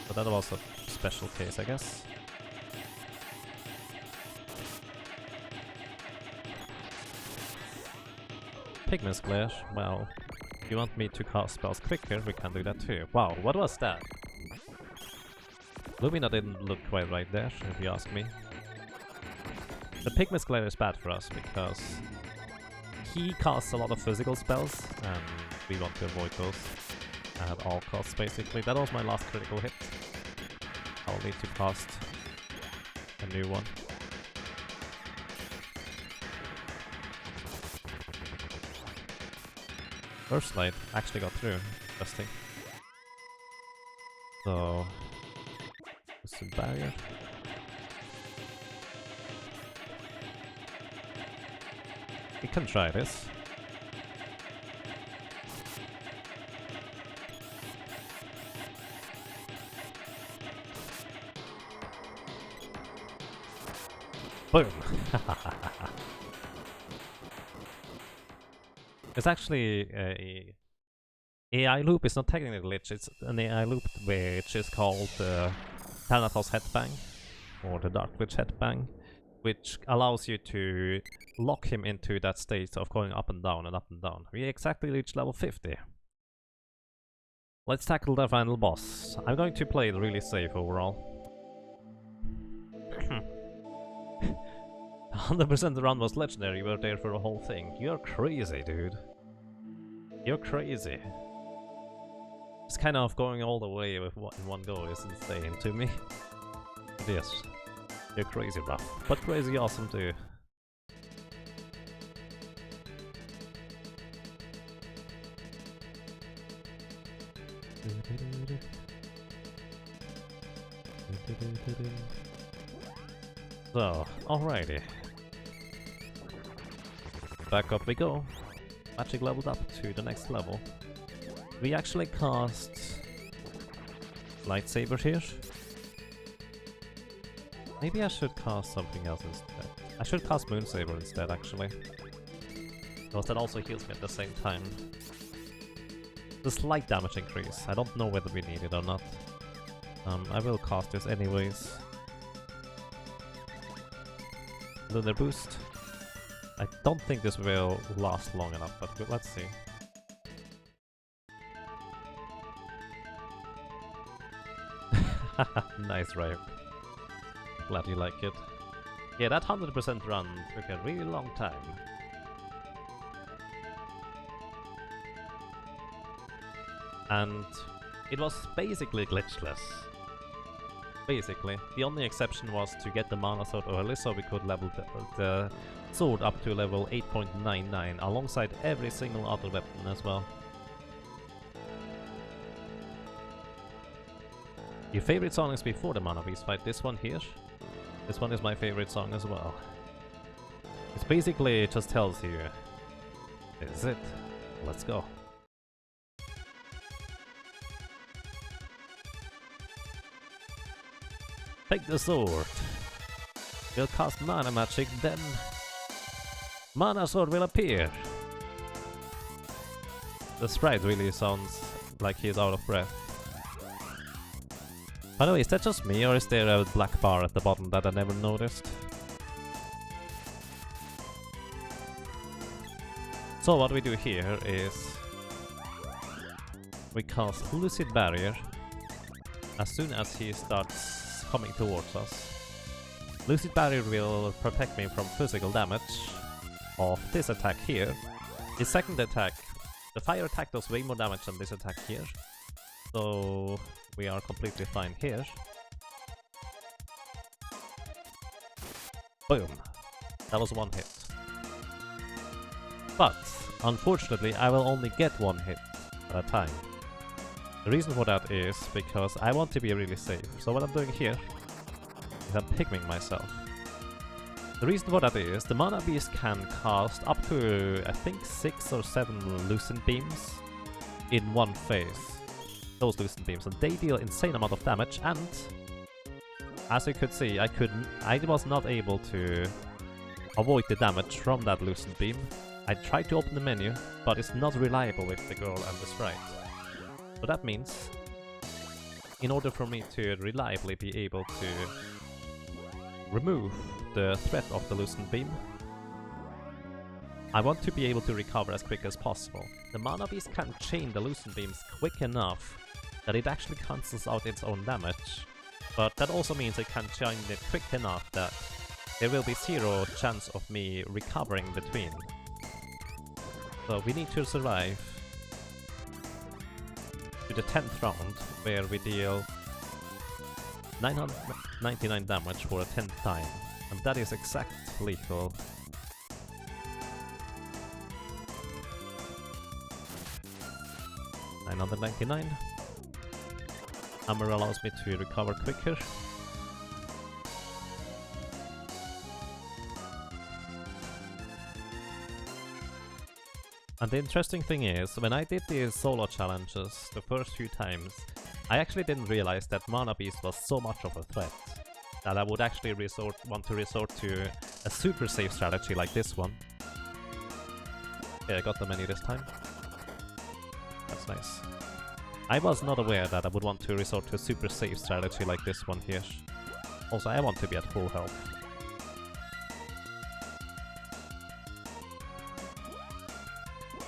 but that was a special case, I guess. Pigment's Glare, well, if you want me to cast spells quicker, we can do that too. Wow, what was that? Lumina didn't look quite right there, if you ask me. The Pigment's Glare is bad for us, because he casts a lot of physical spells, and we want to avoid those at all costs, basically. That was my last critical hit. I'll need to cast a new one. First Light actually got through. Interesting. So, it's a barrier. We can try this. Boom! It's actually a AI loop. It's not technically a glitch, it's an AI loop which is called Thanatos Headbang, or the Dark Witch Headbang, which allows you to lock him into that state of going up and down and up and down. We exactly reached level 50. Let's tackle the final boss. I'm going to play it really safe overall. 100% the run was legendary, you were there for the whole thing. You're crazy, dude. You're crazy. Just kind of going all the way with in one go is insane to me. But yes, you're crazy rough, but crazy awesome too. So, alrighty. Back up we go. Magic leveled up to the next level. We actually cast lightsaber here. Maybe I should cast something else instead. I should cast Moonsaber instead, actually. Because that also heals me at the same time. The slight damage increase. I don't know whether we need it or not. I will cast this anyways. Lunar boost. I don't think this will last long enough, but let's see. Nice, Ryuk. Glad you like it. Yeah, that 100% run took a really long time. And it was basically glitchless. Basically. The only exception was to get the mana sword early so we could level the sword up to level 8.99 alongside every single other weapon as well. Your favorite song is before the Mana Beast fight, this one here. This one is my favorite song as well. It's basically, it just tells you, this is it, let's go. Take the sword. We'll cast mana magic, then mana sword will appear. The sprite really sounds like he's out of breath. By the way, is that just me, or is there a black bar at the bottom that I never noticed? So what we do here is we cast Lucid Barrier as soon as he starts coming towards us. Lucid Barrier will protect me from physical damage of this attack here. His second attack, the fire attack does way more damage than this attack here, so we are completely fine here. Boom. That was one hit. But, unfortunately, I will only get one hit at a time. The reason for that is because I want to be really safe. So what I'm doing here is I'm pigming myself. The reason for that is the Mana Beast can cast up to, I think, 6 or 7 Lucent Beams in one phase. Those Lucent Beams, and they deal insane amount of damage, and as you could see, I was not able to avoid the damage from that Lucent Beam. I tried to open the menu, but it's not reliable with the girl and the sprite. So that means, in order for me to reliably be able to remove the threat of the Lucent Beam, I want to be able to recover as quick as possible. The Mana Beast can chain the Lucent Beams quick enough that it actually cancels out its own damage, but that also means it can chain it quick enough that there will be 0 chance of me recovering between. So we need to survive to the 10th round, where we deal 999 damage for a 10th time, and that is exact lethal. $999. Hammer allows me to recover quicker. And the interesting thing is, when I did these solo challenges the first few times, I actually didn't realize that Mana Beast was so much of a threat that I would actually want to resort to a super safe strategy like this one. Okay, I got the menu this time. That's nice. I was not aware that I would want to resort to a super safe strategy like this one here. Also, I want to be at full health.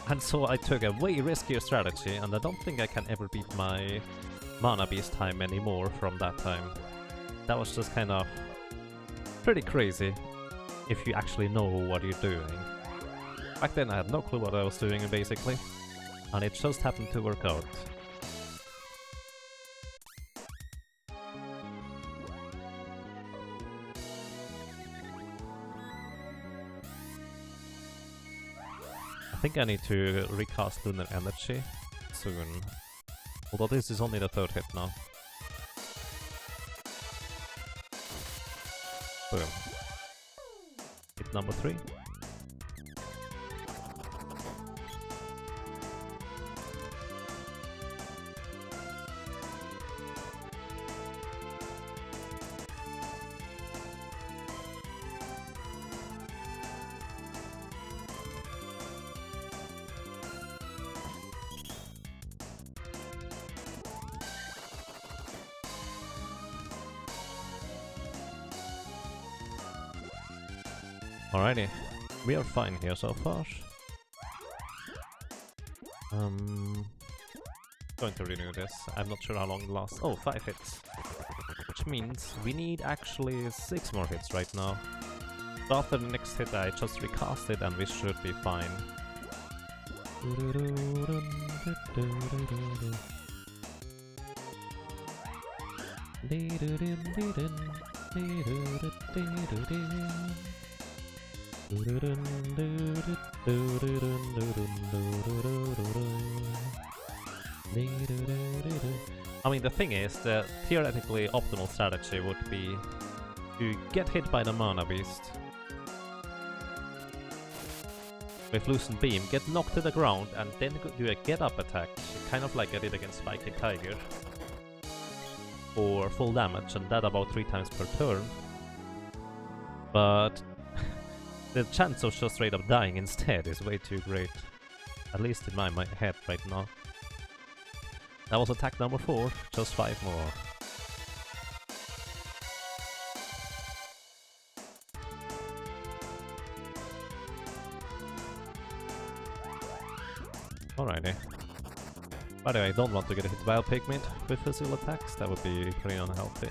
And so I took a way riskier strategy, and I don't think I can ever beat my Mana Beast time anymore from that time. That was just kind of pretty crazy. if you actually know what you're doing. Back then I had no clue what I was doing basically, and it just happened to work out. I think I need to recast Lunar Energy soon, although this is only the third hit now. Boom. Hit number 3. Alrighty, we are fine here so far. Going to renew this. I'm not sure how long it lasts. Oh, 5 hits. Which means we need actually 6 more hits right now. So after the next hit I just recast it and we should be fine. I mean, the thing is, the theoretically optimal strategy would be to get hit by the Mana Beast with Loosened Beam, get knocked to the ground, and then do a get-up attack, kind of like I did against Spiky Tiger, for full damage, and that about 3 times per turn. But the chance of just straight up dying instead is way too great, at least in my head right now. That was attack number 4, just 5 more. Alrighty. By the way, I don't want to get hit by a pigment with physical attacks, that would be pretty unhealthy.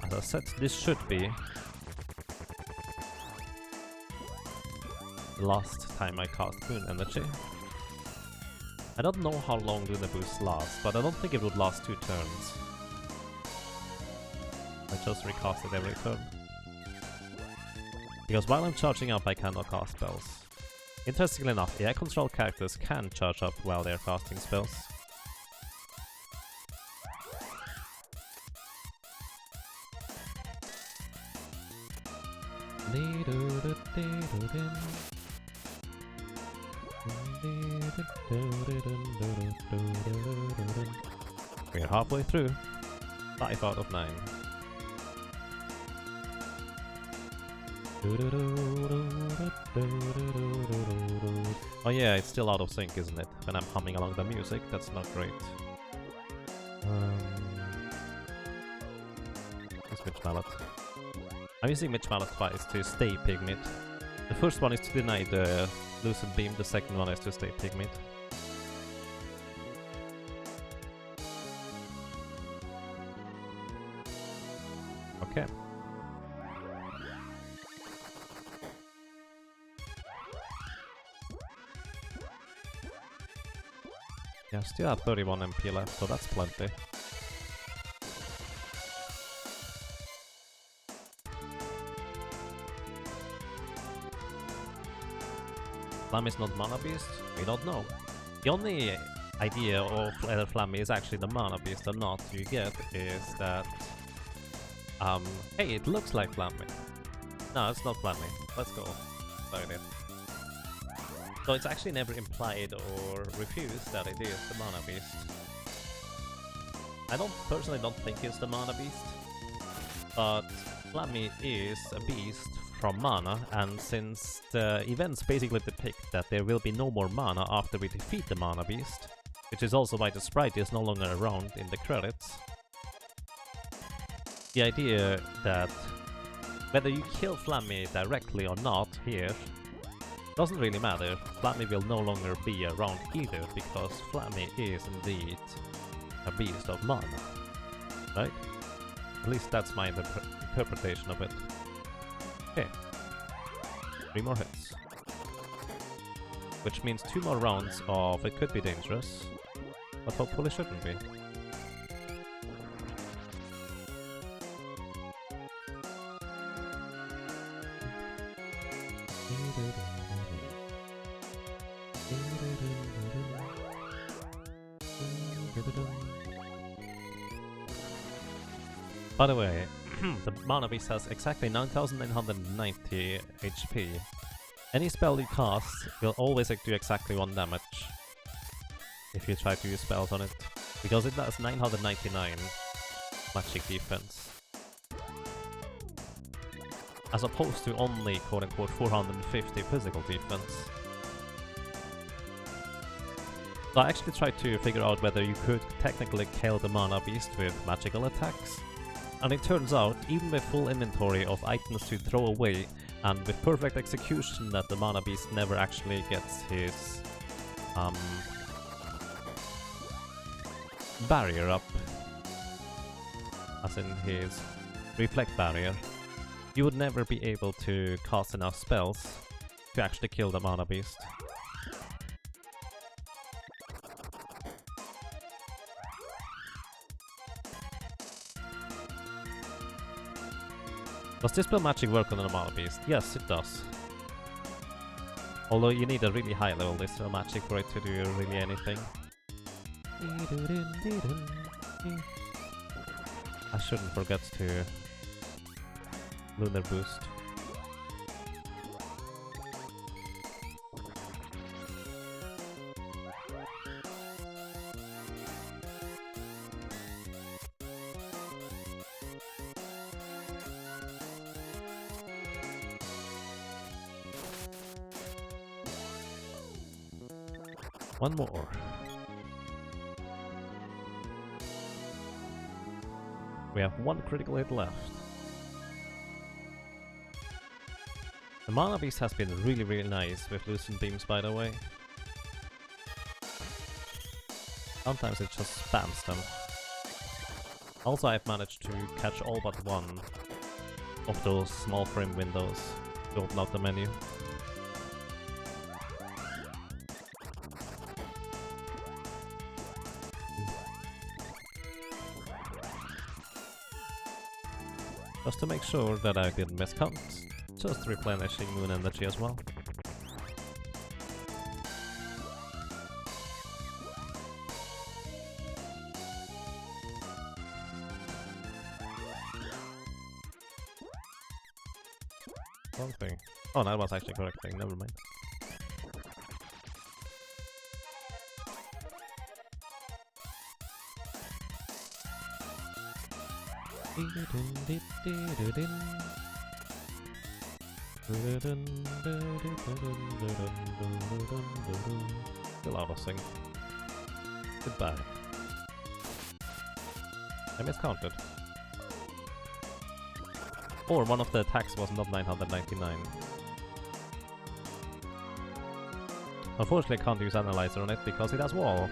As I said, this should be the last time I cast Moon Energy. I don't know how long Lunar Boost lasts, but I don't think it would last 2 turns. I just recast it every turn. Because while I'm charging up I cannot cast spells. Interestingly enough, AI control characters can charge up while they're casting spells. We're halfway through. 5 out of 9. Oh yeah, it's still out of sync, isn't it? When I'm humming along the music, that's not great. It's Mitch Mallet. I'm using Mitch Mallet twice to stay Pigmeat. The first one is to deny the Loosened Beam, the second one is to stay Pigmeat. Okay. Yeah, still have 31 MP left, so that's plenty. Flammy is not Mana Beast? We don't know. The only idea of whether Flammy is actually the Mana Beast or not you get is that hey, it looks like Flammy. No, it's not Flammy. Let's go. Load it. So it's actually never implied or refused that it is the Mana Beast. I personally don't think it's the Mana Beast, but Flammy is a beast from Mana, and since the events basically depict that there will be no more mana after we defeat the Mana Beast, which is also why the sprite is no longer around in the credits, the idea that whether you kill Flammy directly or not here doesn't really matter. Flammy will no longer be around either, because Flammy is indeed a beast of mana, right? At least that's my interpretation of it. Okay, 3 more hits. Which means 2 more rounds of it could be dangerous, but hopefully shouldn't be. By the way, the Mana Beast has exactly 9990 HP. Any spell you cast will always do exactly 1 damage if you try to use spells on it, because it does 999 magic defense, as opposed to only quote-unquote 450 physical defense. So I actually tried to figure out whether you could technically kill the Mana Beast with magical attacks, and it turns out, even with full inventory of items to throw away, and with perfect execution, that the Mana Beast never actually gets his barrier up, as in his reflect barrier. You would never be able to cast enough spells to actually kill the Mana Beast. Does Dispel Magic work on the Mana Beast? Yes, it does. Although you need a really high level Dispel Magic for it to do really anything. I shouldn't forget to Lunar Boost. One more. We have 1 critical hit left. The Mana Beast has been really nice with Lucent Beams, by the way. Sometimes it just spams them. Also, I've managed to catch all but 1 of those small frame windows to open up the menu. Just to make sure that I didn't miscount, just replenishing moon energy as well. Wrong thing. Oh, that was actually correct thing, never mind. Still out of sync. Goodbye. I miscounted. Or one of the attacks was not 999. Unfortunately I can't use Analyzer on it because it has wall.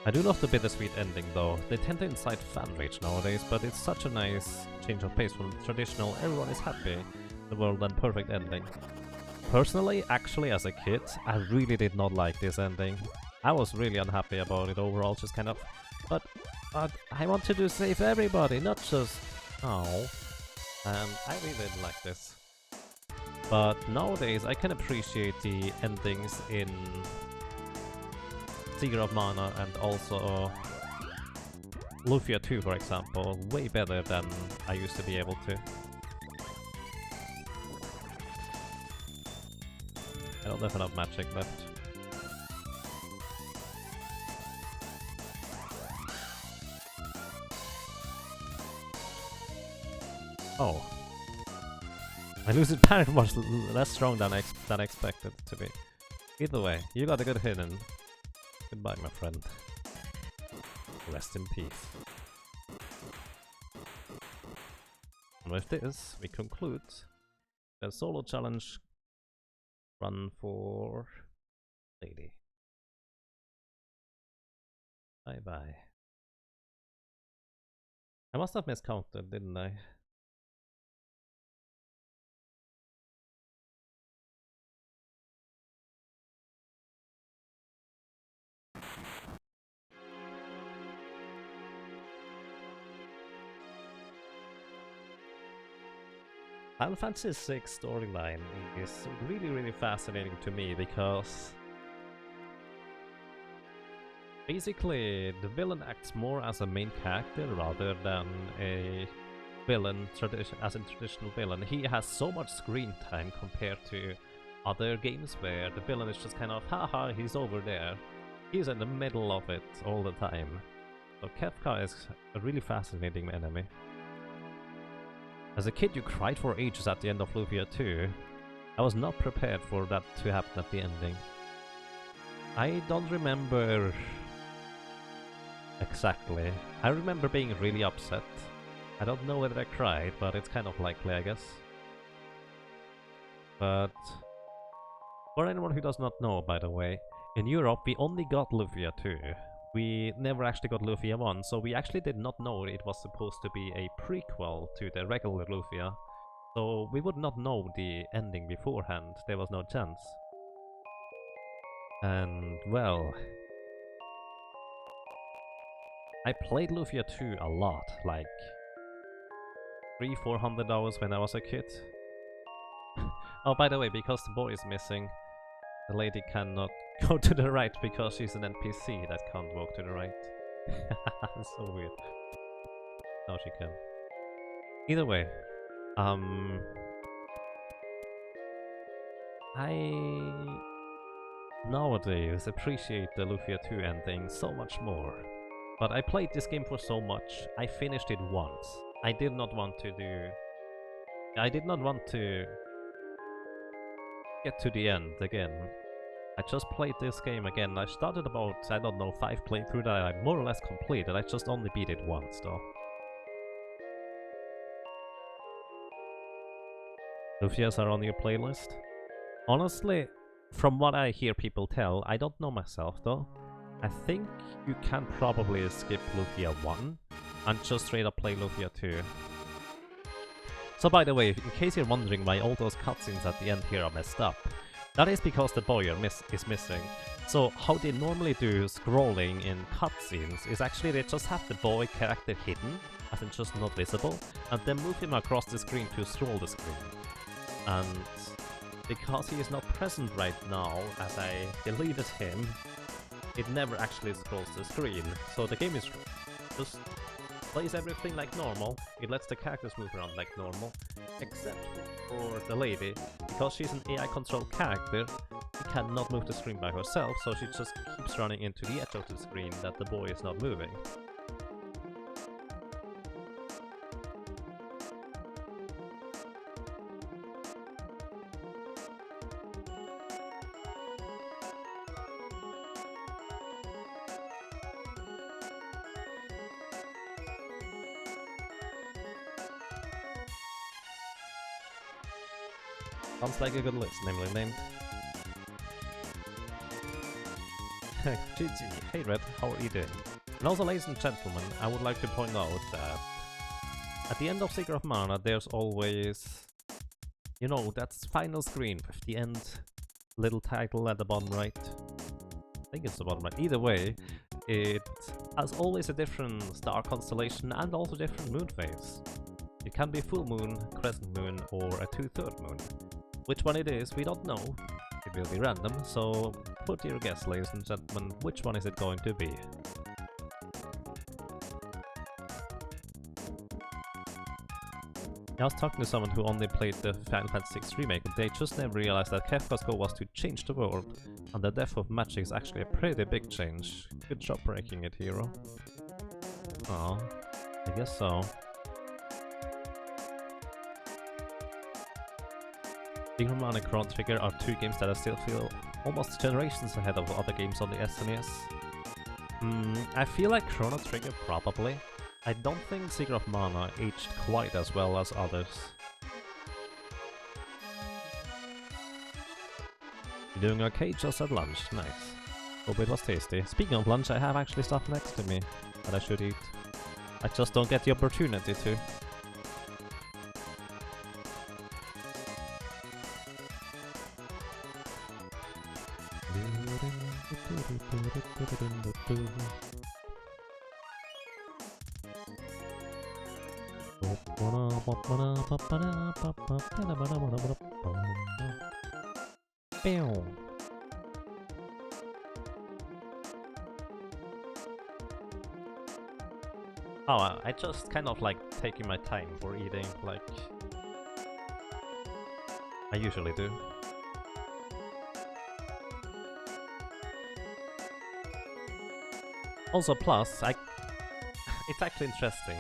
I do love the bittersweet ending though. They tend to incite fan rage nowadays, but it's such a nice change of pace from the traditional everyone is happy, the world and perfect ending. Personally, actually as a kid, I really did not like this ending. I was really unhappy about it overall, just kind of, but I wanted to save everybody, not just, oh. And I really didn't like this. But nowadays I can appreciate the endings in Seeker of Mana and also Lufia 2, for example, way better than I used to be able to. I don't have enough magic left. Oh. My Lucid Parrot was less strong than I expected it to be. Either way, you got a good hit and goodbye, my friend. Rest in peace. And with this, we conclude the solo challenge run for Lady. Bye bye. I must have miscounted, didn't I? Final Fantasy VI storyline is really fascinating to me because basically the villain acts more as a main character rather than a villain as a traditional villain. He has so much screen time compared to other games where the villain is just kind of haha, he's over there. He's in the middle of it all the time. So Kefka is a really fascinating enemy. As a kid, you cried for ages at the end of Lufia 2. I was not prepared for that to happen at the ending. I don't remember exactly. I remember being really upset. I don't know whether I cried, but it's kind of likely, I guess. But for anyone who does not know, by the way, in Europe we only got Lufia 2. We never actually got Lufia 1, so we actually did not know it was supposed to be a prequel to the regular Lufia. So we would not know the ending beforehand, there was no chance. And, well... I played Lufia 2 a lot, like... 300-400 hours when I was a kid. Oh, by the way, because the boy is missing, the lady cannot go to the right because she's an NPC that can't walk to the right. That's so weird. Now she can. Either way, I nowadays appreciate the Lufia 2 ending so much more. But I played this game for so much, I finished it once. I did not want to get to the end again. I just played this game again. I started about, I don't know, 5 playthroughs that I more or less completed. I just only beat it once though. Lufias are on your playlist? Honestly, from what I hear people tell, I don't know myself though. I think you can probably skip Lufia 1 and just straight up play Lufia 2. So by the way, in case you're wondering why all those cutscenes at the end here are messed up, that is because the boy is missing. So how they normally do scrolling in cutscenes is actually they just have the boy character hidden, as in just not visible, and then move him across the screen to scroll the screen. And because he is not present right now, as I deleted him, it never actually scrolls the screen. So the game is just plays everything like normal, it lets the characters move around like normal, except for the lady. Because she's an AI-controlled character, she cannot move the screen by herself, so she just keeps running into the edge of the screen that the boy is not moving. Sounds like a good list, namely named. GG, hey Red, how are you doing? And also, ladies and gentlemen, I would like to point out that at the end of Secret of Mana, there's always, you know, that final screen with the end little title at the bottom right. I think it's the bottom right. Either way, it has always a different star constellation and also different moon phase. It can be full moon, crescent moon, or a 2/3 moon. Which one it is, we don't know. It will be random, so put your guess, ladies and gentlemen, which one is it going to be? I was talking to someone who only played the Final Fantasy VI Remake, and they just never realized that Kefka's goal was to change the world, and the death of magic is actually a pretty big change. Good job breaking it, hero. Aw, I guess so. Secret of Mana and Chrono Trigger are two games that I still feel almost generations ahead of other games on the SNES. I feel like Chrono Trigger probably. I don't think Secret of Mana aged quite as well as others. You're doing okay, just at lunch, nice. Hope it was tasty. Speaking of lunch, I have actually stuff next to me that I should eat. I just don't get the opportunity to. Oh, I just kind of like taking my time for eating, like I usually do. Also, plus, it's actually interesting.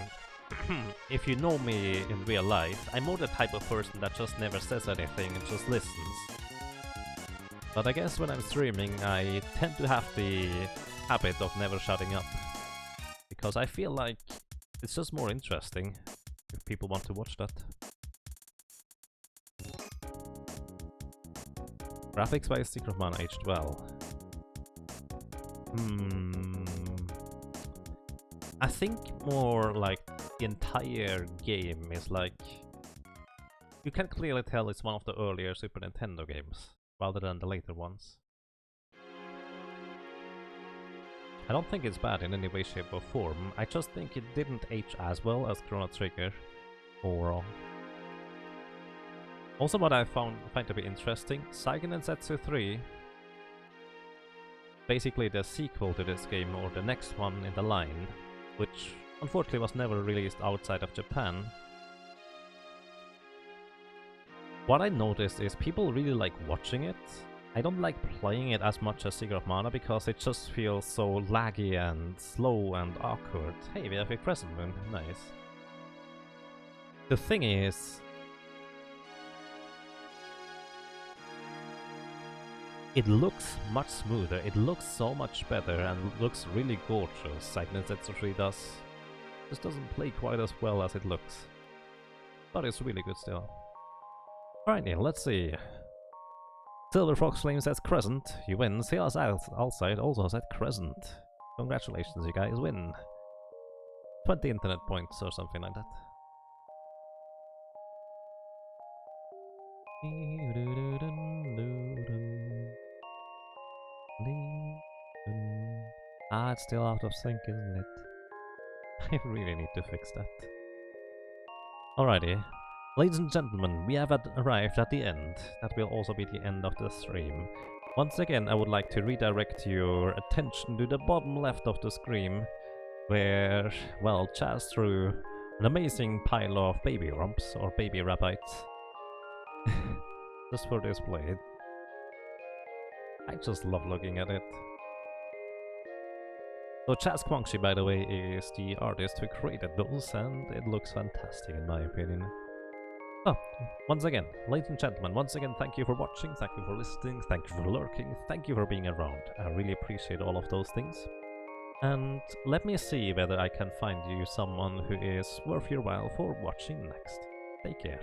If you know me in real life, I'm more the type of person that just never says anything and just listens. But I guess when I'm streaming, I tend to have the habit of never shutting up. Because I feel like it's just more interesting if people want to watch that. Graphics by Secret of Mana aged well. I think more like the entire game is like... You can clearly tell it's one of the earlier Super Nintendo games, rather than the later ones. I don't think it's bad in any way, shape or form, I just think it didn't age as well as Chrono Trigger overall. Also what I find to be interesting, Seiken Densetsu 3, basically the sequel to this game, or the next one in the line, which unfortunately was never released outside of Japan. What I noticed is people really like watching it. I don't like playing it as much as Secret of Mana because it just feels so laggy and slow and awkward. Hey, we have a Crescent Moon, nice. The thing is, it looks much smoother, it looks so much better and looks really gorgeous. Seiken Densetsu 3 does. Just doesn't play quite as well as it looks. But it's really good still. Alright, Neil, let's see. Silver Fox Flame says Crescent, you win. Silas Outside also said Crescent. Congratulations, you guys win. 20 internet points or something like that. Ah, it's still out of sync, isn't it? I really need to fix that. Alrighty. Ladies and gentlemen, we have arrived at the end. That will also be the end of the stream. Once again, I would like to redirect your attention to the bottom left of the screen, where, well, Chaz threw an amazing pile of baby rumps, or baby rabbits, just for display. I just love looking at it. So Chaz Quangshi, by the way, is the artist who created those, and it looks fantastic in my opinion. So, once again, ladies and gentlemen, once again, thank you for watching, thank you for listening, thank you for lurking, thank you for being around. I really appreciate all of those things. And let me see whether I can find you someone who is worth your while for watching next. Take care.